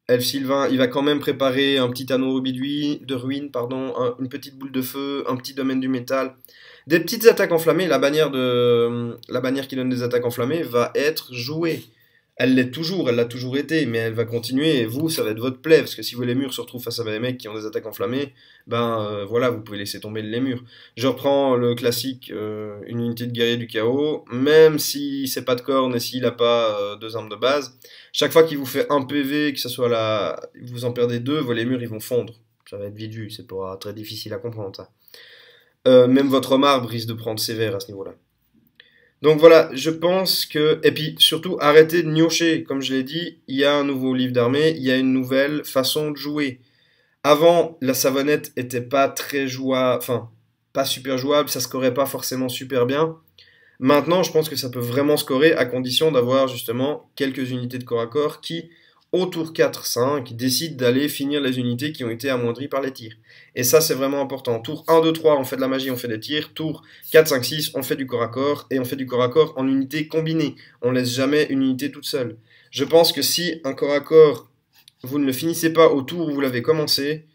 Elfe Sylvain, il va quand même préparer un petit anneau rubis de ruine, pardon, une petite boule de feu, un petit domaine du métal. Des petites attaques enflammées, la bannière qui donne des attaques enflammées va être jouée. Elle l'est toujours, elle l'a toujours été, mais elle va continuer, et vous, ça va être votre plaie, parce que si vos lémurs se retrouvent face à des mecs qui ont des attaques enflammées, voilà, vous pouvez laisser tomber le lémur. Je reprends le classique, une unité de guerrier du chaos, même si c'est pas de corne et s'il a pas deux armes de base, chaque fois qu'il vous fait un PV, que ce soit vous en perdez deux, vos lémurs ils vont fondre. Ça va être vite vu, c'est pas très difficile à comprendre ça. Même votre marbre risque de prendre sévère à ce niveau-là. Donc voilà, je pense que... Et puis surtout, arrêtez de gnocher. Comme je l'ai dit, il y a un nouveau livre d'armée, il y a une nouvelle façon de jouer. Avant, la savonnette était pas très jouable, enfin, pas super jouable, ça scorait pas forcément super bien. Maintenant, je pense que ça peut vraiment scorer à condition d'avoir justement quelques unités de corps à corps qui, au tour 4-5, décident d'aller finir les unités qui ont été amoindries par les tirs. Et ça, c'est vraiment important. Tour 1, 2, 3, on fait de la magie, on fait des tirs. Tour 4, 5, 6, on fait du corps à corps. Et on fait du corps à corps en unité combinée. On laisse jamais une unité toute seule. Je pense que si un corps à corps, vous ne le finissez pas au tour où vous l'avez commencé,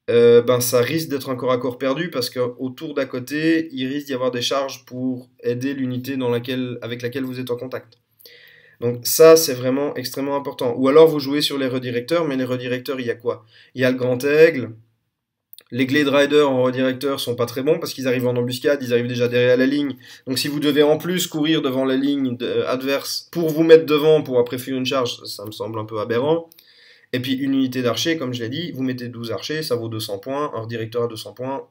ça risque d'être un corps à corps perdu parce qu'au tour d'à côté, il risque d'y avoir des charges pour aider l'unité avec laquelle vous êtes en contact. Donc ça, c'est vraiment extrêmement important. Ou alors vous jouez sur les redirecteurs, mais les redirecteurs, il y a quoi? Il y a le grand aigle. Les Glade Riders en redirecteur sont pas très bons parce qu'ils arrivent en embuscade, ils arrivent déjà derrière la ligne. Donc si vous devez en plus courir devant la ligne adverse pour vous mettre devant pour après fuir une charge, ça me semble un peu aberrant. Et puis une unité d'archer, comme je l'ai dit, vous mettez 12 archers, ça vaut 200 points. Un redirecteur à 200 points,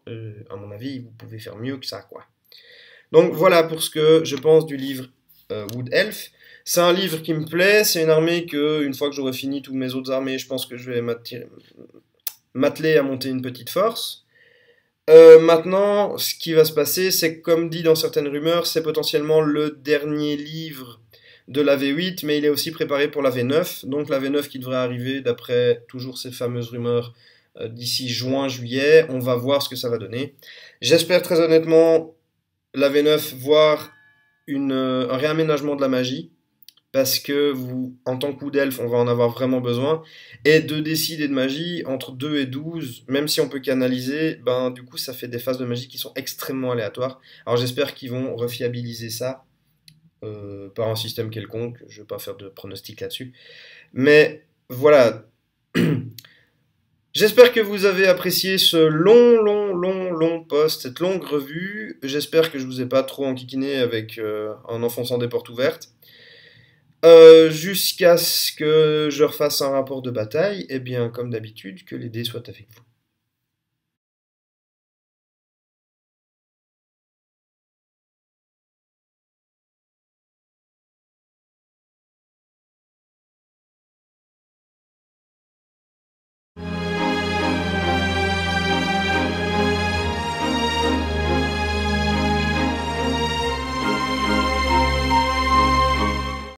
à mon avis, vous pouvez faire mieux que ça, quoi. Donc voilà pour ce que je pense du livre Wood Elf. C'est un livre qui me plaît, c'est une armée que, une fois que j'aurai fini toutes mes autres armées, je pense que je vais m'atteler à monter une petite force. Maintenant, ce qui va se passer, c'est que, comme dit dans certaines rumeurs, c'est potentiellement le dernier livre de la V8, mais il est aussi préparé pour la V9, donc la V9 qui devrait arriver, d'après toujours ces fameuses rumeurs, d'ici juin-juillet. On va voir ce que ça va donner. J'espère très honnêtement la V9 voir un réaménagement de la magie, parce que en tant que coup d'elfe, on va en avoir vraiment besoin, et de décider de magie entre 2 et 12, même si on peut canaliser, du coup ça fait des phases de magie qui sont extrêmement aléatoires. Alors j'espère qu'ils vont refiabiliser ça par un système quelconque, je ne vais pas faire de pronostic là-dessus, mais voilà. J'espère que vous avez apprécié ce long post, cette longue revue. J'espère que je vous ai pas trop enquiquiné avec en enfonçant des portes ouvertes. Jusqu'à ce que je refasse un rapport de bataille, et bien comme d'habitude, que les dés soient avec vous.